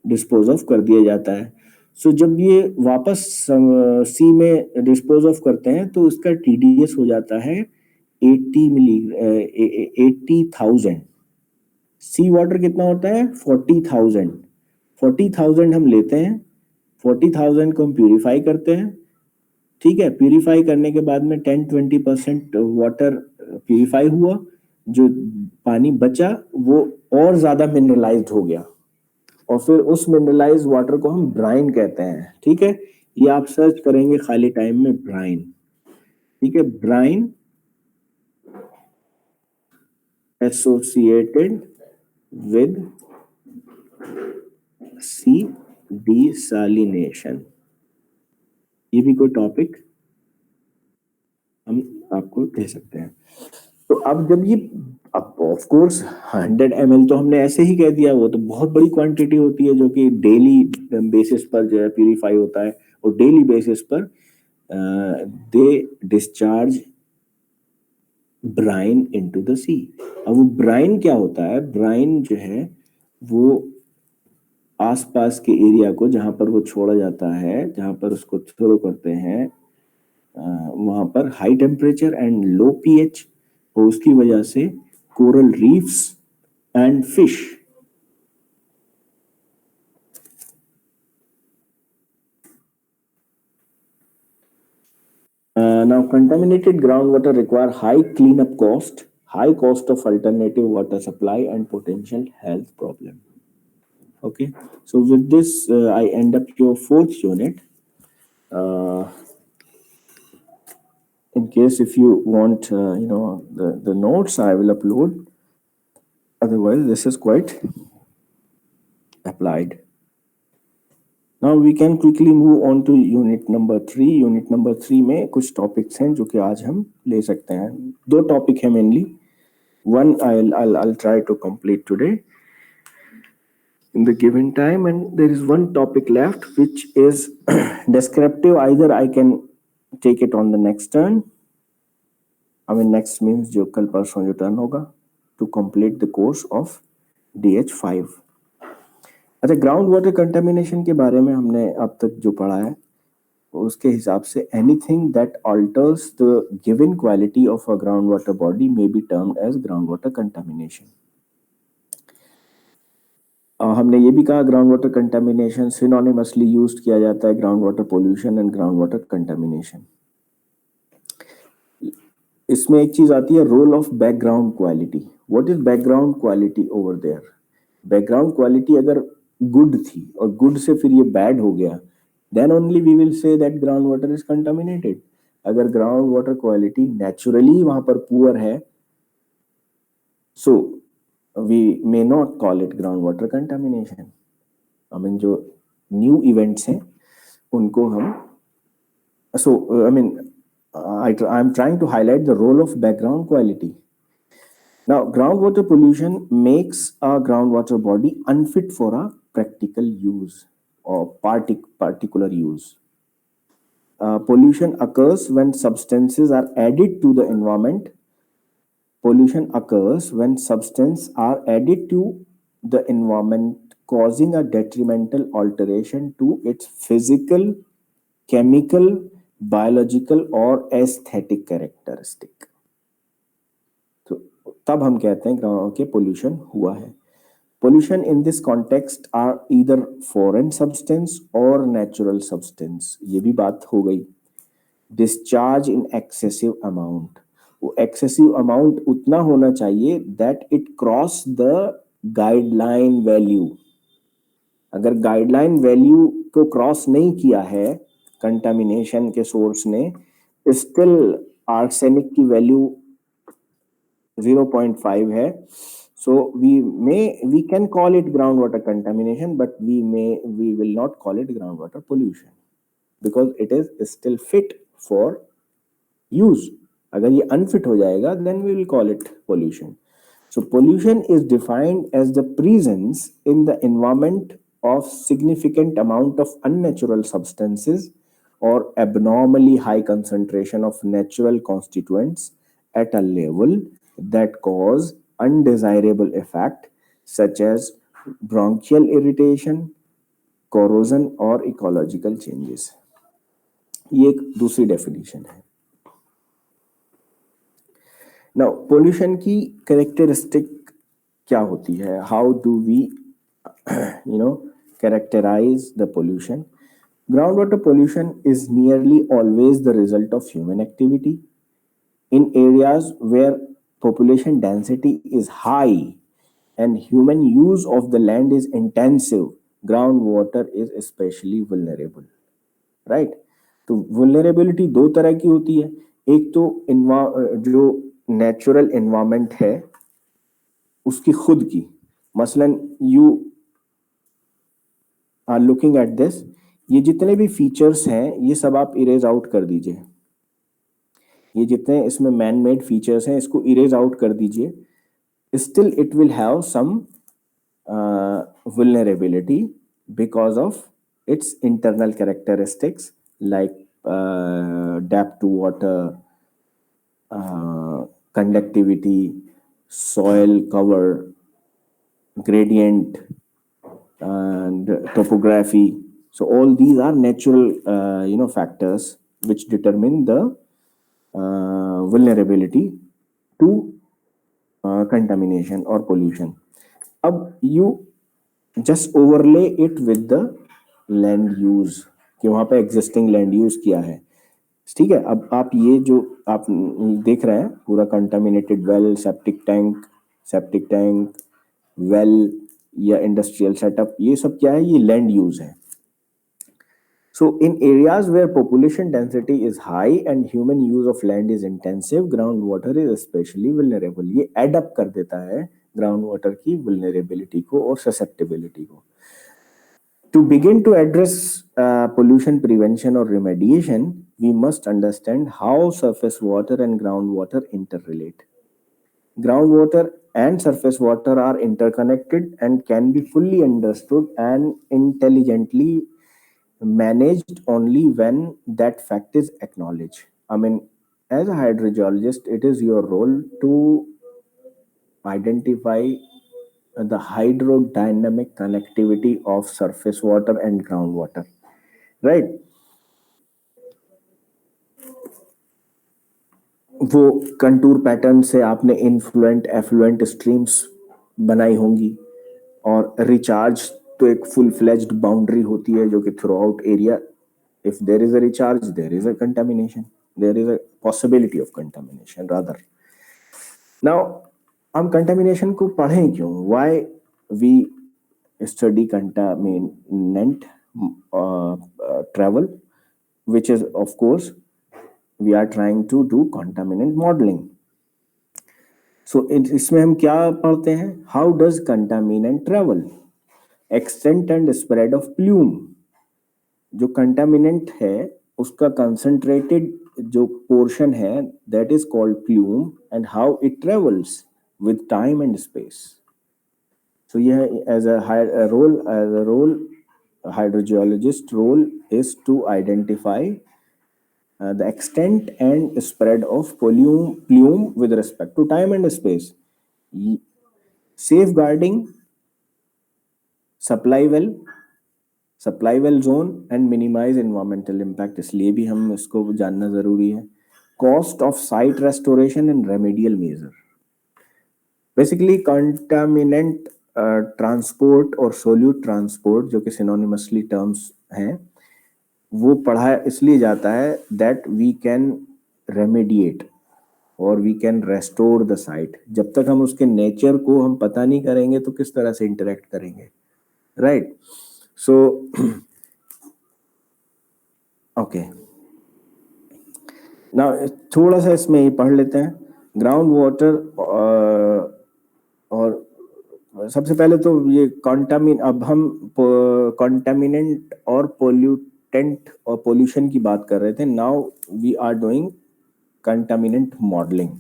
डिस्पोज ऑफ कर दिया जाता है. सो जब ये वापस सी में डिस्पोज ऑफ करते हैं, तो इसका टीडीएस हो जाता है 80,000. सी वाटर कितना होता है? 40,000. 40,000 हम लेते हैं, 40,000 को हम प्यूरिफाई करते हैं. ठीक है, प्यूरिफाई करने के बाद में 10-20% वाटर प्यूरिफाई हुआ, जो पानी बचा वो और ज्यादा मिनरलाइज्ड हो गया, और फिर उस मिनरलाइज्ड वाटर को हम ब्राइन कहते हैं. ठीक है, ये आप सर्च करेंगे खाली टाइम में, ब्राइन. ठीक है, brine associated with sea desalination. ये भी कोई टॉपिक हम आपको दे सकते हैं. तो अब जब ये, अब ऑफ कोर्स 100 ml तो हमने ऐसे ही कह दिया, वो तो बहुत बड़ी क्वांटिटी होती है जो कि डेली बेसिस पर जो है प्यूरिफाई होता है, और डेली बेसिस पर दे डिस्चार्ज ब्राइन इनटू द सी. अब वो ब्राइन क्या होता है? ब्राइन जो है वो आसपास के एरिया को, जहां पर वो छोड़ा जाता है, जहां पर उसको थ्रो करते हैं, वहां पर high temperature and low pH, और उसकी वजह से coral reefs and fish now contaminated groundwater require high cleanup cost, high cost of alternative water supply, and potential health problem. Okay, so with this I end up your 4th unit. In case if you want the notes, I will upload otherwise this is quite applied. Now we can quickly move on to unit number 3. Unit number 3 में कुछ topics हैं जो कि आज हम ले सकते हैं. दो topic हैं mainly. One I'll try to complete today in the given time, and there is one topic left which is descriptive. Either I can take it on the next turn. I mean next means जो कल परसों जो turn होगा to complete the course of DH5. अच्छा, ground water contamination के बारे में हमने अब तक जो पढ़ा है उसके हिसाब से anything that alters the given quality of a ground water body may be termed as ground water contamination. हमने ये भी कहा ground water contamination synonymously used किया जाता है ground water pollution and ground water contamination. इसमें एक चीज आती है role of background quality. What is background quality over there? Background quality अगर गुड थी और गुड से फिर ये बैड हो गया, then only we will say that groundwater is contaminated. अगर ग्राउंड वाटर क्वालिटी नेचुरली वहां पर पुअर है, so we may not call it ground water contamination. I mean जो न्यू इवेंट्स हैं उनको हम I'm trying to highlight the role of background quality. Now, groundwater pollution makes a groundwater body unfit for a practical use or particular use. Pollution occurs when substances are added to the environment. Pollution occurs when substances are added to the environment, causing a detrimental alteration to its physical, chemical, biological or aesthetic characteristic. तब हम कहते हैं कि pollution हुआ है. Pollution in this context are either foreign substance or natural substance. ये भी बात हो गई. Discharge in excessive amount. वो excessive amount उतना होना चाहिए that it cross the guideline value. अगर guideline value को cross नहीं किया है contamination के source ने, still arsenic की value 0.5 है, so we can call it groundwater contamination, but we will not call it groundwater pollution because it is still fit for use. अगर ये unfit हो जाएगा then we will call it pollution. So pollution is defined as the presence in the environment of significant amount of unnatural substances or abnormally high concentration of natural constituents at a level that cause undesirable effect such as bronchial irritation, corrosion or ecological changes. ये एक दूसरी definition है. Now pollution की characteristic क्या होती है? How do we characterize the pollution? Groundwater pollution is nearly always the result of human activity. In areas where population density is high and human use of the land is intensive, groundwater is especially vulnerable. Right? तो vulnerability दो तरह की होती है. एक तो जो natural environment है उसकी खुद की, मसलन you are looking at this, ये जितने भी फीचर्स हैं ये सब आप इरेज आउट कर दीजिए. ये जितने इसमें मैन मेड फीचर्स हैं इसको इरेज आउट कर दीजिए. Still it will have some vulnerability because of its internal characteristics like depth to water, conductivity, soil cover, gradient, and topography. So all these are natural factors which determine the vulnerability to contamination or pollution. अब you just overlay it with the land use कि वहाँ पे existing land use किया है. ठीक है. अब आप ये जो आप देख रहे हैं पूरा contaminated well, septic tank, well या industrial setup, ये सब क्या है? ये land use है. So in areas where population density is high and human use of land is intensive, groundwater is especially vulnerable. ये add up कर देता है ग्राउंड वाटर की वल्नरेबिलिटी को और ससेप्टेबिलिटी को. To begin to address pollution prevention or remediation, we must understand how surface water and groundwater interrelate. Groundwater and surface water are interconnected and can be fully understood and intelligently managed only when that fact is acknowledged. I mean, as a hydrogeologist, it is your role to identify the hydrodynamic connectivity of surface water and groundwater, right? वो contour pattern से आपने influential effluent streams बनाई होंगी, और recharge तो एक full fledged boundary होती है जो कि throughout area, if there is a recharge there is a contamination, there is a possibility of contamination rather. Now हम कंटामिनेशन को पढ़ें क्यों? Why we study contaminant travel, which is of course we are trying to do contaminant modeling. So इसमें हम क्या पढ़ते हैं? How does contaminant travel? Extent and spread of plume. जो कंटामिनेंट है उसका कंसंट्रेटेड जो पोर्शन है that is called plume, and how it travels with time and space. So यह as a role hydrogeologist role is to identify the extent and spread of plume with respect to time and space, safeguarding supply well zone and minimize environmental impact. इसलिए भी हम इसको जानना जरूरी है. Cost of site restoration and remedial measure. Basically contaminant transport और solute transport जो कि सिनोनिमसली टर्म्स हैं, वो पढ़ा इसलिए जाता है दैट वी कैन रेमेडिएट और we can restore the site. जब तक हम उसके नेचर को हम पता नहीं करेंगे तो किस तरह से इंटरेक्ट करेंगे, राइट? सो ओके, ना थोड़ा सा इसमें ये पढ़ लेते हैं. ग्राउंड वाटर और सबसे पहले तो ये अब हम कंटामिनेंट और पोल्यूटेंट और पोल्यूशन की बात कर रहे थे. Now we are doing contaminant modelling.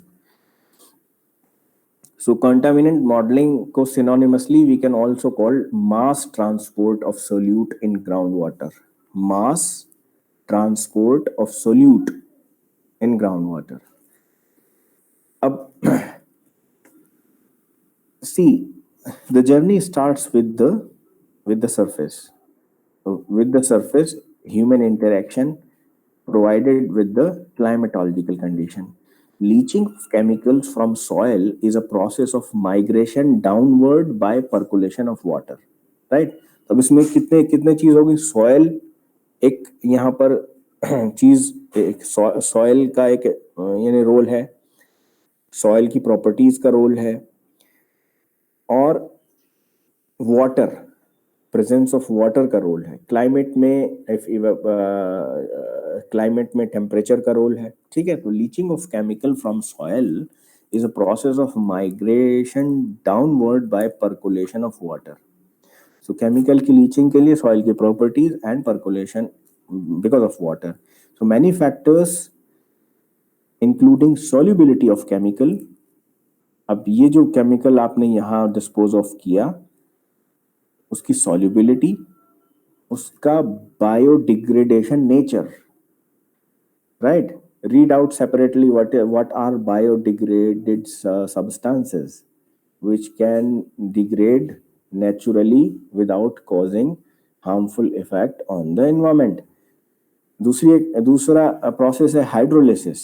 So contaminant modelling को synonymously we can also call mass transport of solute in ground water. Mass transport of solute in ground water. अब see, the journey starts with the surface. So with the surface, human interaction provided with the climatological condition. Leaching of chemicals from soil is a process of migration downward by percolation of water, right? अब इसमें कितने चीज होगी? Soil एक यहाँ पर चीज, एक सॉइल का एक यानी रोल है, सॉइल की प्रॉपर्टीज का रोल है, और वाटर, प्रेजेंस ऑफ वाटर का रोल है. क्लाइमेट में टेम्परेचर का रोल है, ठीक है? तो leaching of chemical from soil is a process of migration downward by percolation of water. So chemical की लीचिंग के लिए सॉइल की properties and percolation because of water. So many factors including solubility of chemical. अब ये जो chemical आपने यहाँ dispose of किया, उसकी सॉल्युबिलिटी, उसका biodegradation nature, right? Read out separately what are biodegraded substances which can degrade naturally without causing harmful effect on the environment. दूसरा process है hydrolysis,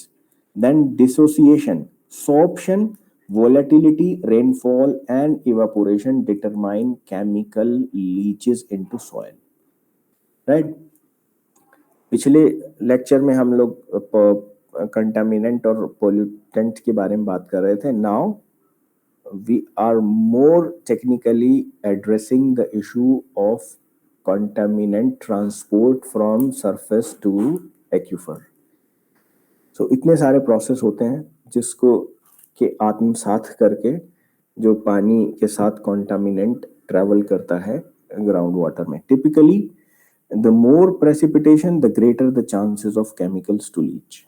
then dissociation, sorption, volatility, rainfall and evaporation determine chemical leaches into soil, right? पिछले lecture में हम लोग contaminant और pollutant के बारे में बात कर रहे थे. Now we are more technically addressing the issue of contaminant transport from surface to aquifer. So इतने सारे प्रोसेस होते हैं जिसको के आत्मसात करके जो पानी के साथ कॉन्टामिनेंट ट्रेवल करता है ग्राउंड वाटर में. Typically the more precipitation the greater the chances of chemicals to leach.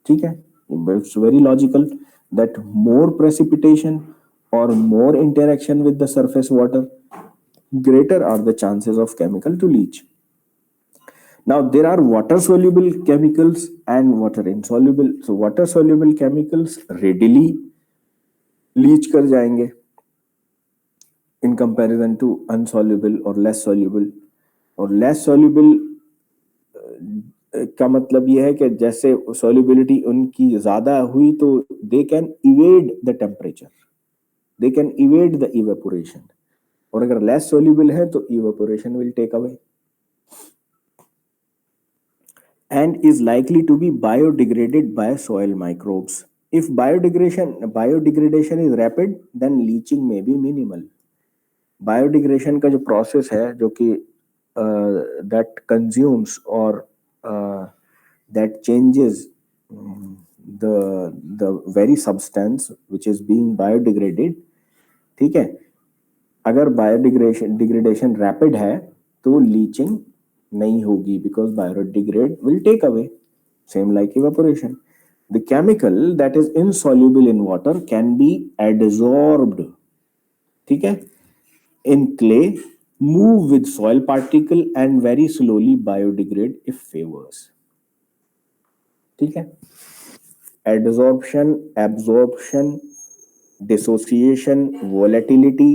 ठीक है, it's very logical that more precipitation और more interaction with the surface water, greater are the chances of chemical to leach. Now there are water soluble chemicals and water insoluble. So water soluble chemicals readily leach कर जाएंगे in comparison to unsoluble or less soluble. और less soluble का मतलब ये है कि जैसे solubility उनकी ज्यादा हुई तो they can evade the temperature, they can evade the evaporation. और अगर less soluble है तो evaporation will take away and is likely to be biodegraded by soil microbes. If biodegradation is rapid, then leaching may be minimal. Biodegradation का जो process है जो कि that consumes or that changes the very substance which is being biodegraded, ठीक है, अगर biodegradation rapid है तो लीचिंग नहीं होगी because biodegrade will take away, same like evaporation. The chemical that is insoluble in water can be adsorbed, ठीक है, in clay, move with soil particle and very slowly biodegrade if favors. ठीक है, adsorption, absorption, dissociation, volatility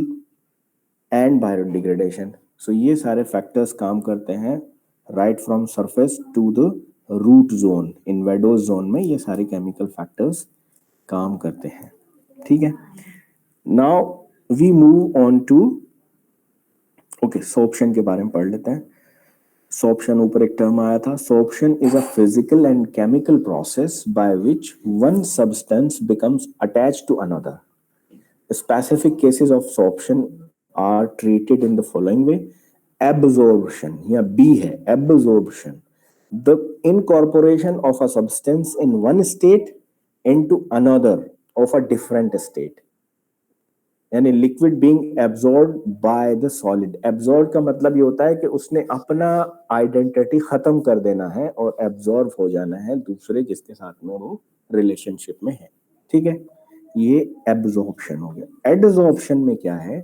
and biodegradation. So ये सारे factors काम करते हैं right from surface to the root zone. In vadose zone में ये सारे केमिकल फैक्टर्स काम करते हैं. ठीक है, now we move on to okay sorption के बारे में पढ़ लेते हैं. सोर्प्शन ऊपर एक टर्म आया था. Sorption is a physical and chemical process by which one substance becomes attached to another. Specific cases of sorption are treated in the following way. Absorption, here B है, absorption, the incorporation of a substance in one state into another of a different state, यानी liquid being absorbed by the solid. absorbed का मतलब ये होता है कि उसने अपना आइडेंटिटी खत्म कर देना है और एब्जॉर्ब हो जाना है दूसरे जिसके साथ में वो रिलेशनशिप में है. ठीक है, ये एब्जॉर्प्शन हो गया. एडसॉर्प्शन में क्या है?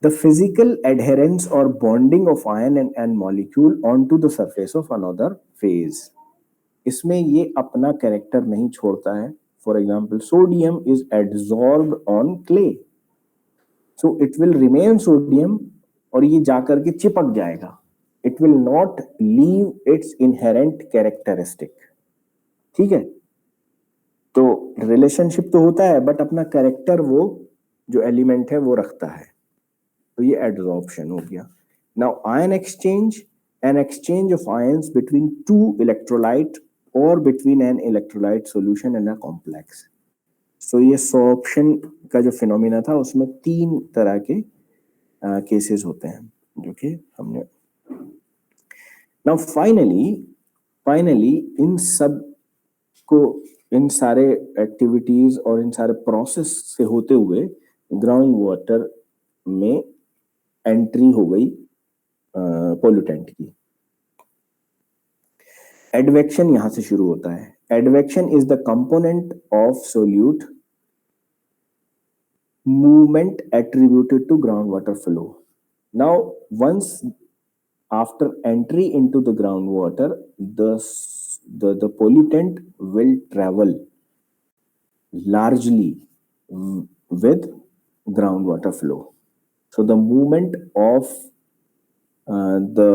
The physical adherence or bonding of ion and molecule onto the surface of another phase. इसमें ये अपना कैरेक्टर नहीं छोड़ता है. For example sodium is adsorb on clay, so it will remain sodium और ये जाकर के चिपक जाएगा. It will not leave it's inherent characteristic. ठीक है, तो रिलेशनशिप तो होता है बट अपना कैरेक्टर वो जो एलिमेंट है वो रखता है. तो ये एडसॉर्प्शन हो गया. Now ion exchange, an exchange of ions between two electrolyte और between an electrolyte solution in a complex. So ये सॉर्प्शन का जो फिनोमिना था उसमें तीन तरह के केसेस होते हैं जो कि हमने. नाउ फाइनली इन सब को, इन सारे एक्टिविटीज और इन सारे प्रोसेस से होते हुए ग्राउंड वाटर में एंट्री हो गई पोल्यूटेंट की. एडवेक्शन यहां से शुरू होता है. Advection is the component of solute movement attributed to ground water flow. Now once after entry into the ground water the pollutant will travel largely with groundwater flow. So the movement of the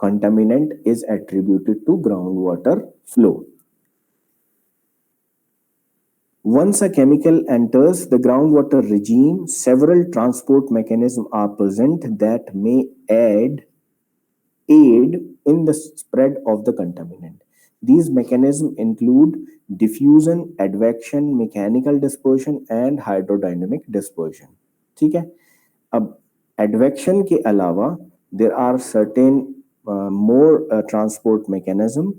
contaminant is attributed to groundwater flow. Once a chemical enters the groundwater regime, several transport mechanisms are present that may aid in the spread of the contaminant. These mechanisms include diffusion, advection, mechanical dispersion and hydrodynamic dispersion. ठीक है, अब advection के अलावा there are certain more transport mechanism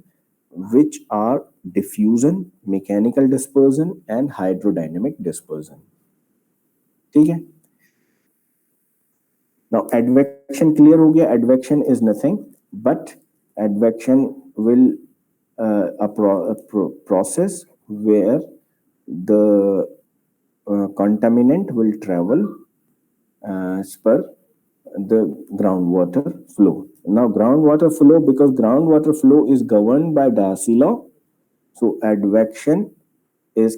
which are diffusion, mechanical dispersion and hydrodynamic dispersion. ठीक है. Now advection clear हो गया. Advection is nothing but advection will a process where the contaminant will travel as per the groundwater flow. Now groundwater flow, because groundwater flow is governed by Darcy law, so advection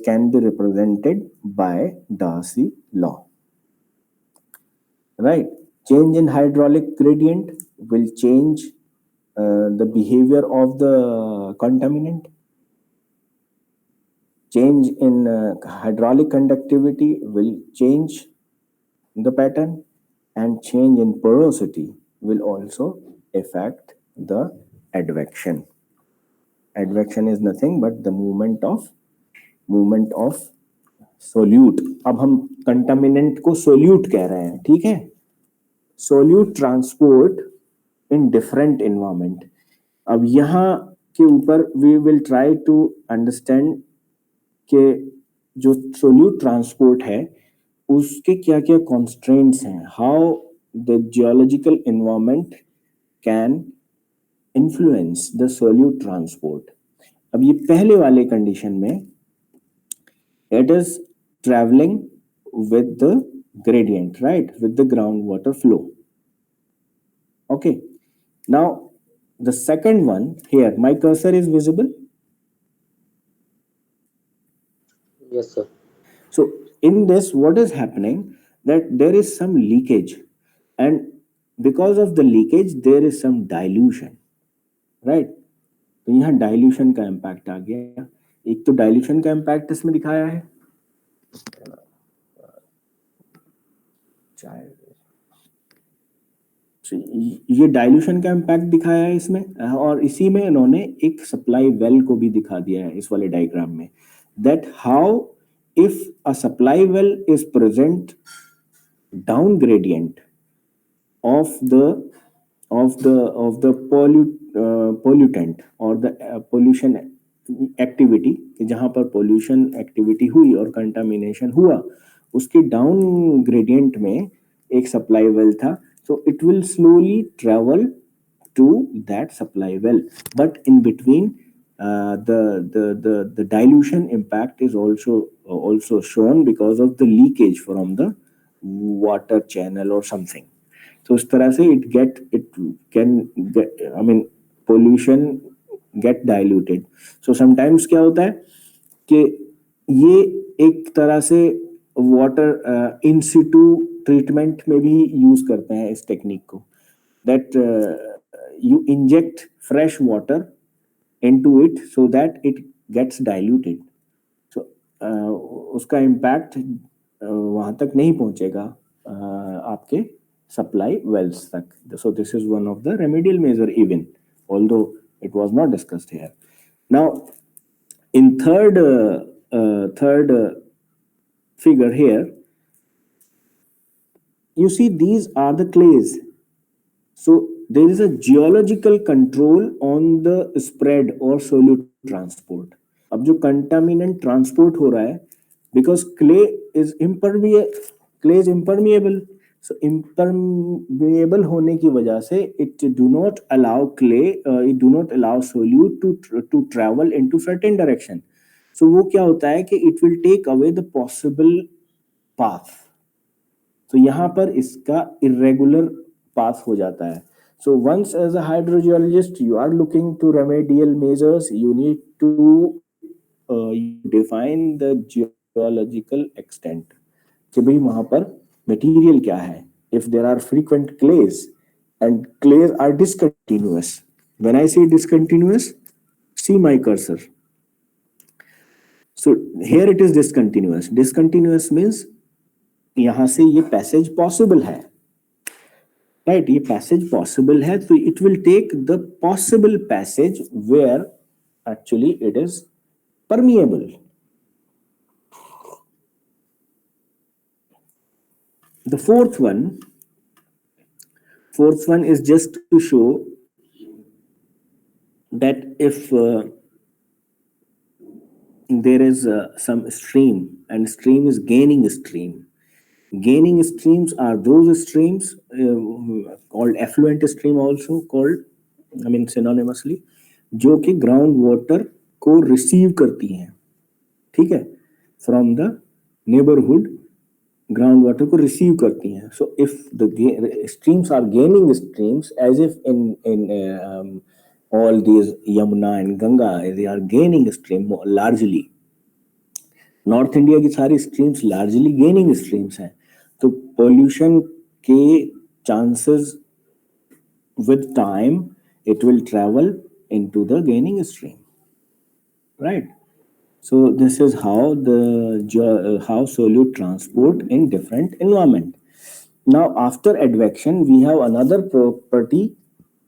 can be represented by Darcy law. Right? Change in hydraulic gradient will change the behavior of the contaminant. Change in hydraulic conductivity will change the pattern, and change in porosity will also affect the advection. Advection is nothing but the movement of solute. अब हम contaminant को solute कह रहे हैं, ठीक है. Solute transport in different environment. अब यहाँ के ऊपर we will try to understand कि जो solute transport है उसके क्या क्या constraints हैं, how the geological environment can influence the solute transport. अब ये पहले वाले condition में it is traveling with the gradient, right, with the groundwater flow. Okay, now the second one here, my cursor is visible. Yes, sir. So in this, what is happening, that there is some leakage, and because of the leakage there is some dilution, right? तो यहाँ dilution का impact आ गया. एक तो dilution का impact इसमें दिखाया है, ये डाइल्यूशन का इम्पैक्ट दिखाया है इसमें, और इसी में इन्होंने एक सप्लाई वेल को भी दिखा दिया है इस वाले डायग्राम में, that how if a supply well is present down gradient of the pollutant or the pollution activity, जहां पर pollution activity हुई और contamination हुआ, उसके down gradient में एक supply well था, so it will slowly travel to that supply well, but in between the dilution impact is also shown because of the leakage from the water channel or something. So इस तरह से pollution get diluted. So sometimes क्या होता है कि ये एक तरह से water in situ treatment में भी use करते हैं इस टेक्निक को, that you inject fresh water into it so that it gets diluted. So उसका impact वहां तक नहीं पहुंचेगा आपके supply wells तक. So this is one of the remedial measure even, although it was not discussed here. Now in third figure here, you see these are the clays. So there is a geological control on the spread or solute transport. अब जो contaminant transport हो रहा है, because clay is impermeable. So impermeable होने की वजह से it do not allow solute to travel into certain direction. So वो क्या होता है कि it will take away the possible path. तो यहाँ पर इसका irregular path हो जाता है. So once as a hydrogeologist you are looking to remedial measures, you need to define the geological extent कि भाई वहां पर material क्या है. If there are frequent clays and clays are discontinuous, when I say discontinuous, see my cursor. So here it is discontinuous. Discontinuous means यहाँ से ये passage possible है, right? ये passage possible है, तो it will take the possible passage where actually it is permeable. The fourth one is just to show that if there is some stream and stream is gaining stream, Gaining streams are those streams called effluent stream, also called, I mean synonymously, जो कि ground water को receive करती हैं, ठीक है, from the neighbourhood, ground water को receive करती हैं. So if the streams are gaining streams, as if in all these Yamuna and Ganga, they are gaining stream largely. North India की सारी स्ट्रीम्स लार्जली गेनिंग स्ट्रीम्स हैं, तो pollution के chances with time it will travel into the gaining stream, right? So this is how how solute transport in different environment. Now after advection we have another property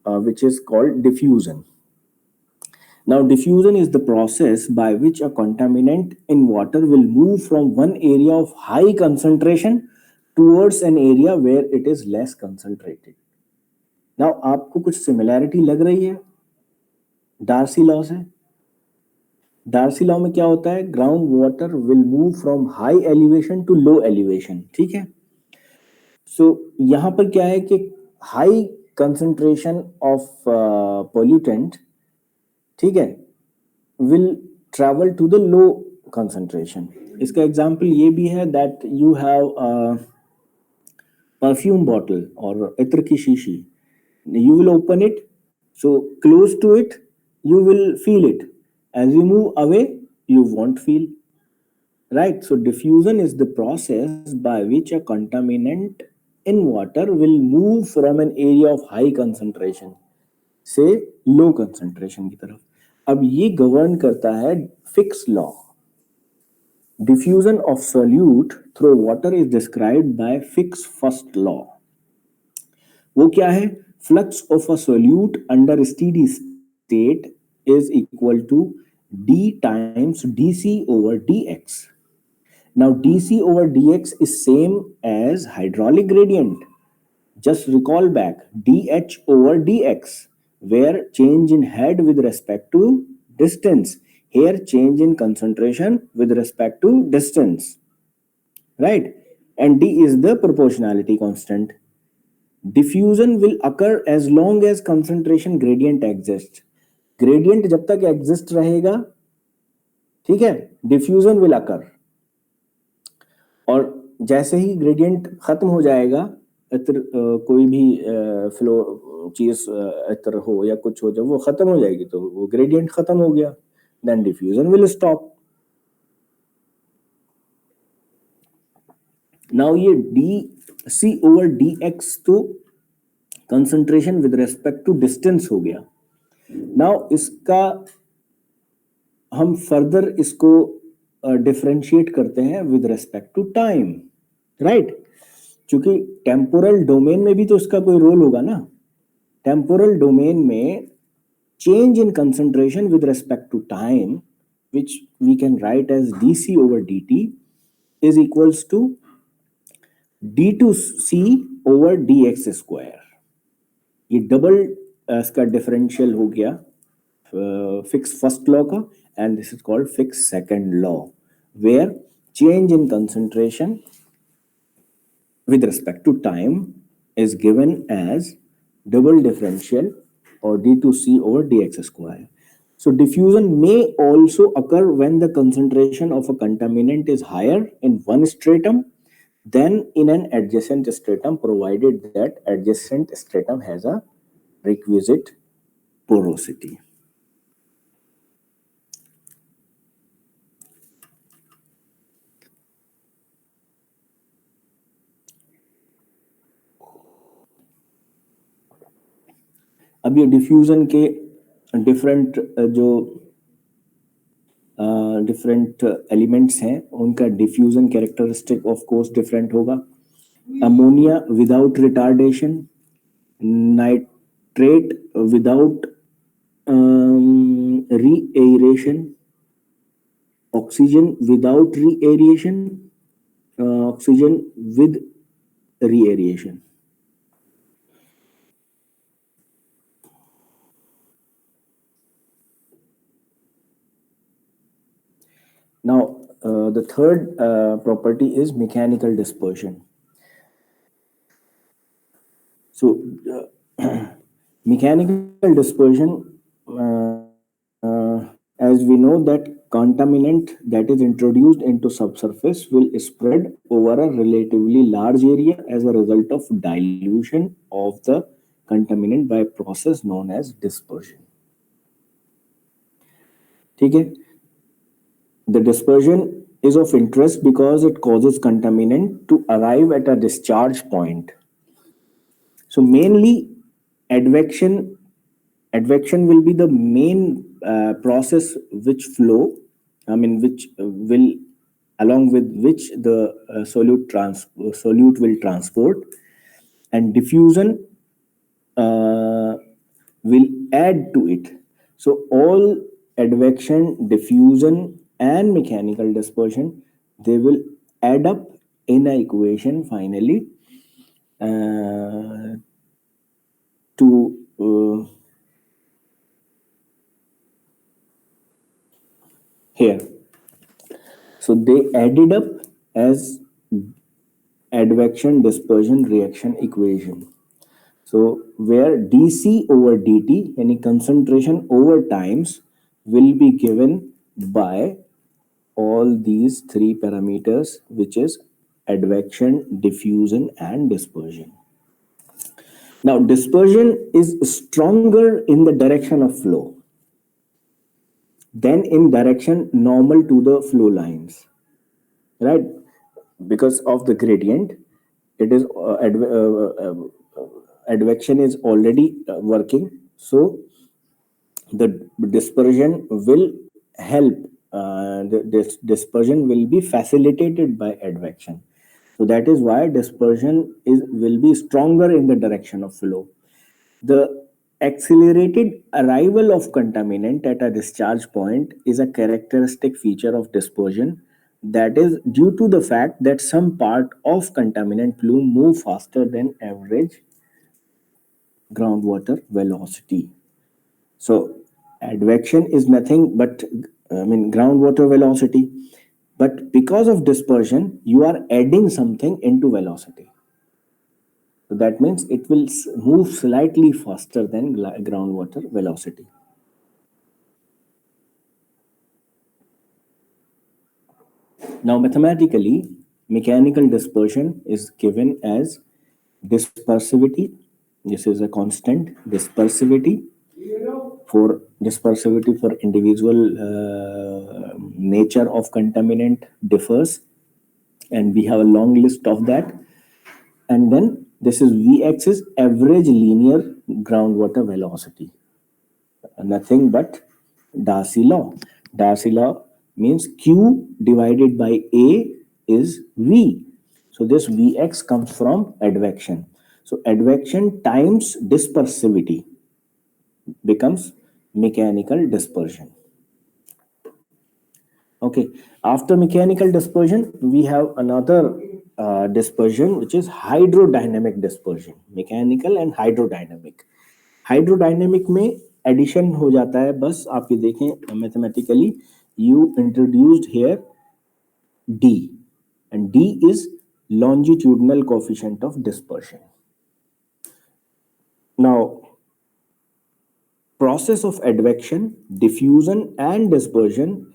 which is called diffusion. Now, diffusion is the process by which a contaminant in water will move from one area of high concentration towards an area where it is less concentrated. Now, आपको कुछ similarity लग रही है Darcy law से? Darcy law में क्या होता है? Ground water will move from high elevation to low elevation, ठीक है. सो यहां पर क्या है कि हाई कंसंट्रेशन ऑफ पोल्यूटेंट, ठीक है, will travel to the low concentration. इसका एग्जाम्पल ये भी है that you have a perfume bottle और इत्र की शीशी, you will open it, so close to it you will feel it, as you move away you won't feel, right? So diffusion is the process by which a contaminant in water will move from an area of high concentration से low concentration की तरफ. अब ये govern करता है Fick's law. Diffusion of solute through water is described by Fick's first law. वो क्या है? Flux of a solute under steady state is equal to d times dc over dx. Now dc over dx is same as hydraulic gradient. Just recall back dh over dx, where change in head with respect to distance, here change in concentration with respect to distance, right? And d is the proportionality constant. Diffusion will occur as long as concentration gradient exists. Gradient जब तक exist रहेगा, ठीक है, diffusion will occur. और जैसे ही gradient खत्म हो जाएगा, कोई भी फ्लो चीज इतर हो या कुछ हो, जब वो खत्म हो जाएगी तो वो ग्रेडियंट खत्म हो गया, then diffusion will stop. Now ये D C over D X तो concentration with respect to distance हो गया. नाउ इसका हम फर्दर इसको डिफरेंशिएट करते हैं with respect to time, right? क्योंकि टेम्पोरल डोमेन में भी तो इसका कोई रोल होगा ना. टेम्पोरल डोमेन में change in concentration with respect to time, which we can write as dc over dt, is equals to d2c over dx square. ये डबल इसका डिफरेंशियल हो गया फिक्स फर्स्ट लॉ का, and this is called Fick's second law, where change in concentration with respect to time is given as double differential or d2c over dx square. So diffusion may also occur when the concentration of a contaminant is higher in one stratum than in an adjacent stratum, provided that adjacent stratum has a requisite porosity. अब ये diffusion के different जो different elements हैं उनका diffusion characteristic of course different होगा. Ammonia without retardation, nitrate without reaeration, oxygen without reaeration, oxygen with reaeration. Now, the third property is mechanical dispersion. So, mechanical dispersion, as we know that contaminant that is introduced into subsurface will spread over a relatively large area as a result of dilution of the contaminant by a process known as dispersion. ठीक है? The dispersion is of interest because it causes contaminant to arrive at a discharge point. So mainly advection advection will be the main process which flow, I mean which will along with which the solute will transport, and diffusion will add to it. So all advection, diffusion, and mechanical dispersion, they will add up in a equation finally to here. So they added up as advection dispersion reaction equation. So where dc over dt, any concentration over times, will be given by all these three parameters, which is advection, diffusion, and dispersion. Now dispersion is stronger in the direction of flow than in direction normal to the flow lines, right? Because of the gradient, it is advection is already working, so the dispersion will help, this dispersion will be facilitated by advection. So that is why dispersion is will be stronger in the direction of flow. The accelerated arrival of contaminant at a discharge point is a characteristic feature of dispersion, that is due to the fact that some part of contaminant plume move faster than average groundwater velocity. So advection is nothing but, I mean, groundwater velocity. But because of dispersion, you are adding something into velocity. So that means it will move slightly faster than groundwater velocity. Now mathematically, mechanical dispersion is given as dispersivity. This is a constant dispersivity. For dispersivity for individual nature of contaminant differs, and we have a long list of that. And then this is Vx is average linear groundwater velocity, nothing but Darcy law. Darcy law means Q divided by A is V. So this Vx comes from advection. So advection times dispersivity becomes mechanical dispersion. Okay, after mechanical dispersion, we have another dispersion, which is hydrodynamic dispersion. Mechanical and hydrodynamic. Hydrodynamic में addition हो जाता है, बस आप ये देखें mathematically you introduced here D, and D is longitudinal coefficient of dispersion. Now process of advection, diffusion, and dispersion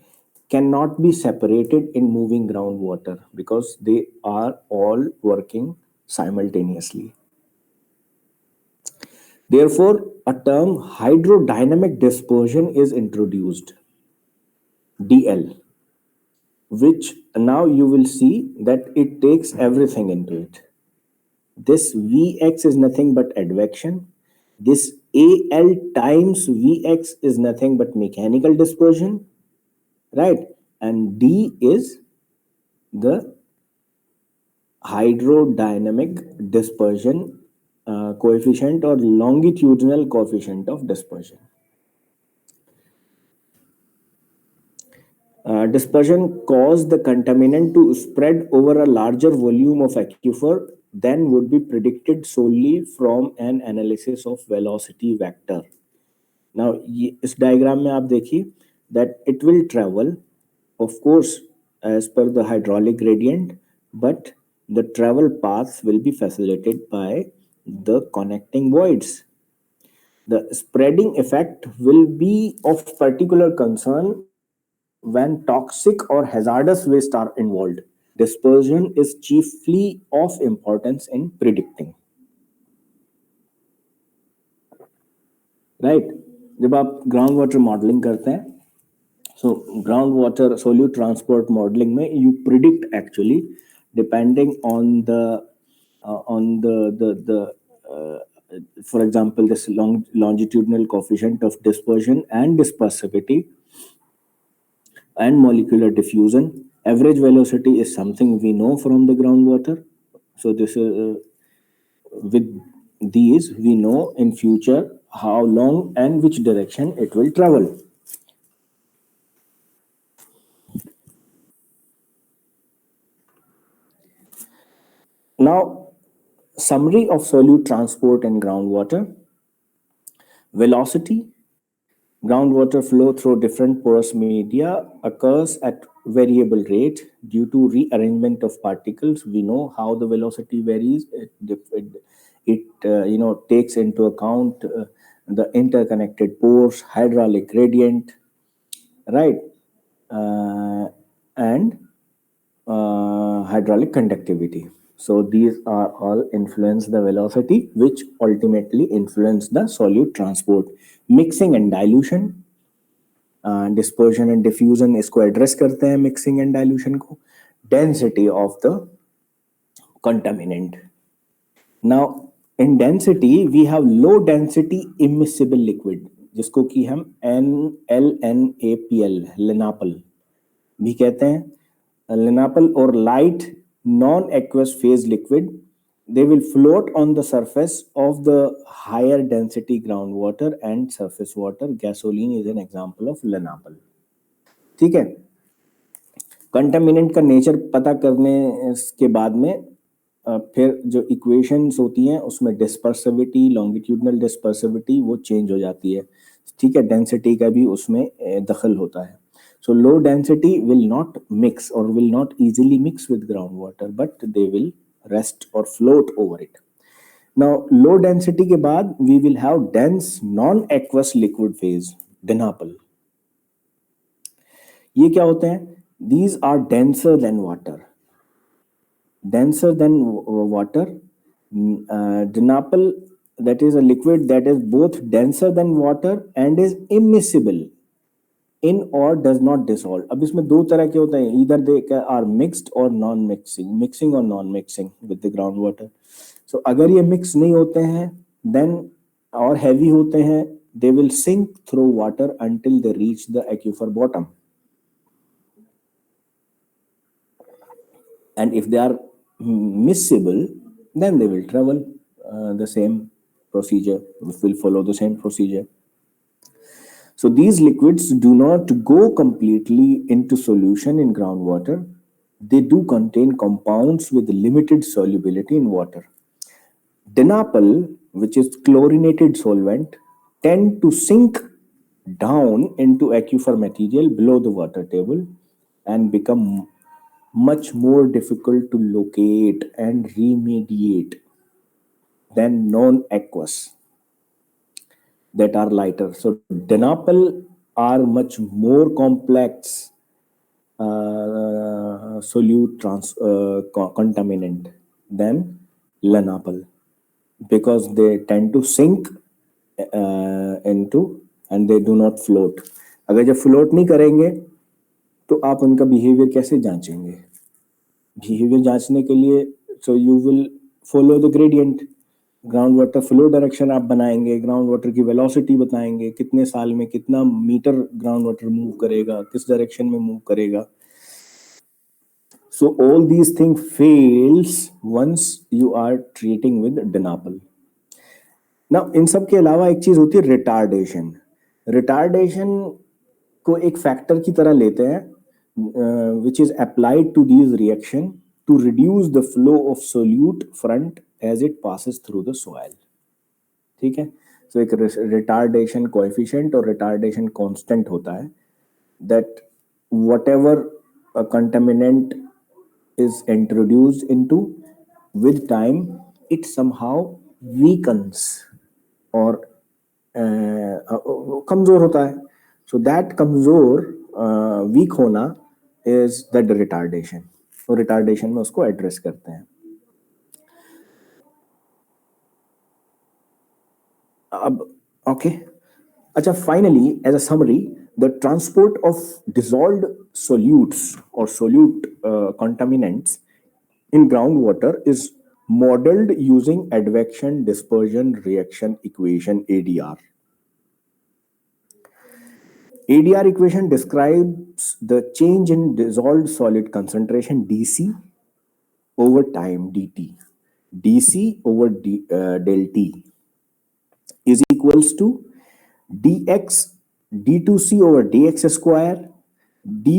cannot be separated in moving groundwater because they are all working simultaneously. Therefore, a term hydrodynamic dispersion is introduced, DL, which now you will see that it takes everything into it. This Vx is nothing but advection. This AL times Vx is nothing but mechanical dispersion, right? And D is the hydrodynamic dispersion coefficient or longitudinal coefficient of dispersion. Dispersion caused the contaminant to spread over a larger volume of aquifer than would be predicted solely from an analysis of velocity vector. Now, इस diagram में आप देखिए that it will travel, of course, as per the hydraulic gradient, but the travel path will be facilitated by the connecting voids. The spreading effect will be of particular concern when toxic or hazardous waste are involved. Dispersion is chiefly of importance in predicting. Right जब आप ground water modelling करते हैं so groundwater solute transport modeling में you predict actually depending on the uh, for example this longitudinal coefficient of dispersion and dispersivity and molecular diffusion. Average velocity is something we know from the groundwater. So this is with these we know in future how long and which direction it will travel. Now, summary of solute transport in groundwater. Velocity. Groundwater flow through different porous media occurs at variable rate due to rearrangement of particles. We know how the velocity varies. It takes into account the interconnected pores, hydraulic gradient, right, and hydraulic conductivity. So these are all influence the velocity, which ultimately influence the solute transport. Mixing and dilution, dispersion and diffusion इसको address करते हैं mixing and dilution को. Density of the contaminant. Now in density we have low density immiscible liquid जिसको कि हम LNAPL LNAPL भी कहते हैं. Linapol or light non-aqueous phase liquid, they will float on the surface of the higher density groundwater and surface water. Gasoline is an example of linapol. ठीक है. Contaminant का nature पता करने के बाद में फिर जो इक्वेशंस होती हैं उसमें डिस्पर्सिविटी, लॉन्गिट्यूडनल डिस्पर्सिविटी वो चेंज हो जाती है. ठीक है. डेंसिटी का भी उसमें दखल होता है. So low density will not mix or will not easily mix with groundwater, but they will rest or float over it. Now low density के बाद we will have dense non-aqueous liquid phase, DNAPL. ये क्या होते हैं? These are denser than water. Denser than water. DNAPL, that is a liquid that is both denser than water and is immiscible in or does not dissolve. अब इसमें दो तरह के होते हैं, either they are mixed or mixing or non mixing with the groundwater. So अगर ये mix नहीं होते हैं then और heavy होते हैं, they will sink through water until they reach the aquifer bottom. And if they are miscible, then they will travel the same procedure, will follow the same procedure. So these liquids do not go completely into solution in groundwater. They do contain compounds with limited solubility in water. DNAPL, which is chlorinated solvent, tend to sink down into aquifer material below the water table and become much more difficult to locate and remediate than non-aqueous that are lighter. So DNAPL are much more complex solute contaminant than LNAPL because they tend to sink into and they do not float. अगर जब float नहीं करेंगे तो आप उनका behavior कैसे जांचेंगे? Behavior जांचने के लिए so you will follow the gradient. Ground water flow direction आप बनाएंगे, ग्राउंड वाटर की वेलोसिटी बताएंगे, कितने साल में कितना मीटर ग्राउंड वाटर मूव करेगा, किस डायरेक्शन में मूव करेगा. So all these things fails once you are treating with DNAPL. Now इन सब के अलावा एक चीज होती है रिटार्डेशन. रिटार्डेशन को एक फैक्टर की तरह लेते हैं which is applied to these reaction to reduce the flow of solute front as it passes through the soil. ठीक है. So एक retardation coefficient और retardation constant होता है that whatever a contaminant is introduced into with time it somehow weakens or कमजोर होता है. So that कमजोर वीक होना is the retardation. तो रिटार्डेशन में उसको एड्रेस करते हैं. अब ओके. अच्छा, finally as a summary, the transport of dissolved solutes or solute contaminants in groundwater is modeled using advection dispersion reaction equation ADR. ADR equation describes the change in dissolved solid concentration dC over time dt. dC over del T is equals to dx d2c over dx square dy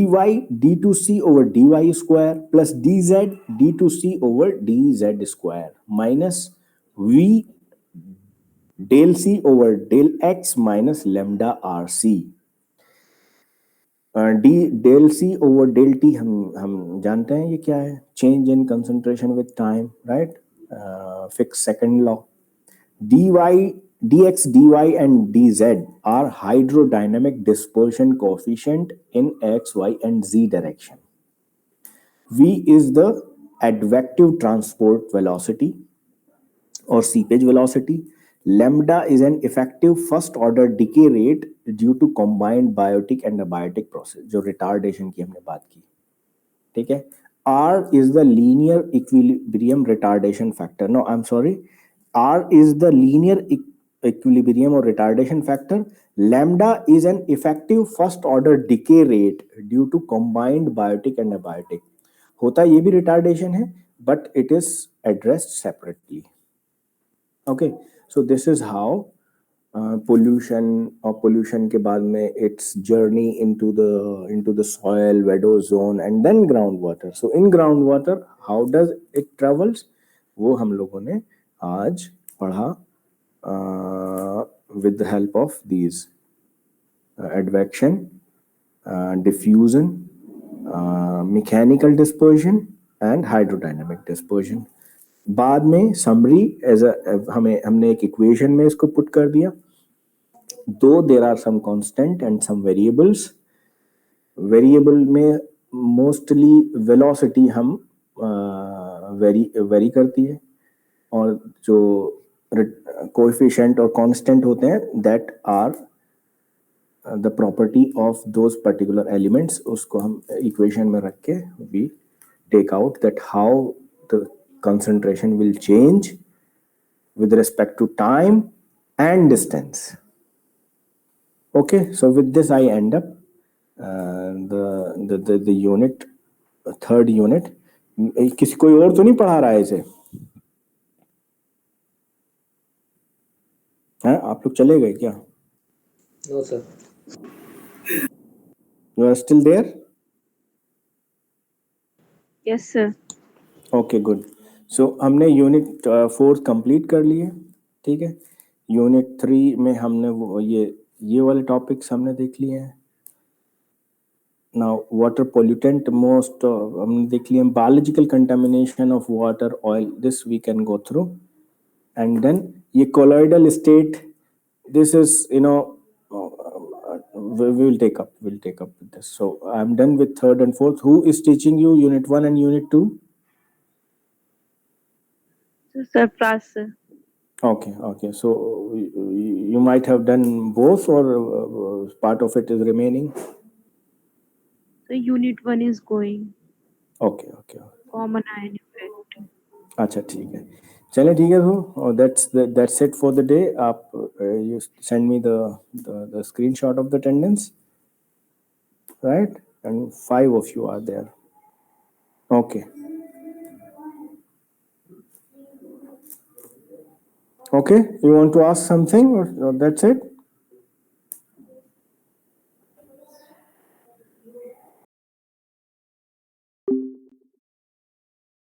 d2c over dy square plus dz d2c over dz square minus v del c over del x minus lambda rc. D del c over del t हम जानते हैं ये क्या है. Change in concentration with time, right. Fick's second law. dy dx dy and dz are hydrodynamic dispersion coefficient in x y and z direction. V is the advective transport velocity or seepage velocity. Lambda is an effective first order decay rate due to combined biotic and abiotic process, जो retardation की हमने बात की. ठीक है. R is the linear equilibrium retardation factor. No, I'm sorry. R is the linear equilibrium or retardation factor. Lambda is an effective first order decay rate due to combined biotic and abiotic. होता ये भी retardation है, but it is addressed separately. Okay, so this is how pollution के बाद में its journey into the soil, wet ozone and then groundwater. So in groundwater, how does it travels? वो हम लोगों ने आज पढ़ा with the help of these advection, diffusion, mechanical dispersion and hydrodynamic dispersion. बाद में समरी एज हमने एक इक्वेशन में इसको पुट कर दिया. दो there are some constant and some variables. Variable में मोस्टली वेलोसिटी हम वेरी करती है और जो कोएफिशिएंट और कांस्टेंट होते हैं that are the property of those particular elements. उसको हम इक्वेशन में रख के we take out that how the concentration will change with respect to time and distance. Okay, so with this I end up the unit, third unit. किसी कोई और तो नहीं पढ़ा रहा है इसे? हाँ, आप लोग चले गए क्या? No, sir. You are still there? Yes, sir. Okay, good. So हमने यूनिट 4 कंप्लीट कर लिए. ठीक है. यूनिट 3 में हमने वो ये वाले टॉपिक्स हमने देख लिए हैं. Now water pollutant most हमने देख लिए. Biological contamination of water, oil, this we can go through. And then ये colloidal state, this is we will take up with this. So I'm done with third and fourth. Who is teaching you unit 1 and unit 2? Sir, Pras, sir. Okay. So you might have done both or part of it is remaining? So unit 1 is going. Okay. Common ion effect. अच्छा, ठीक है. चले, ठीक है. So that's it for the day. आप you send me the screenshot of the attendance, right? And 5 of you are there. Okay. Okay, you want to ask something or that's it?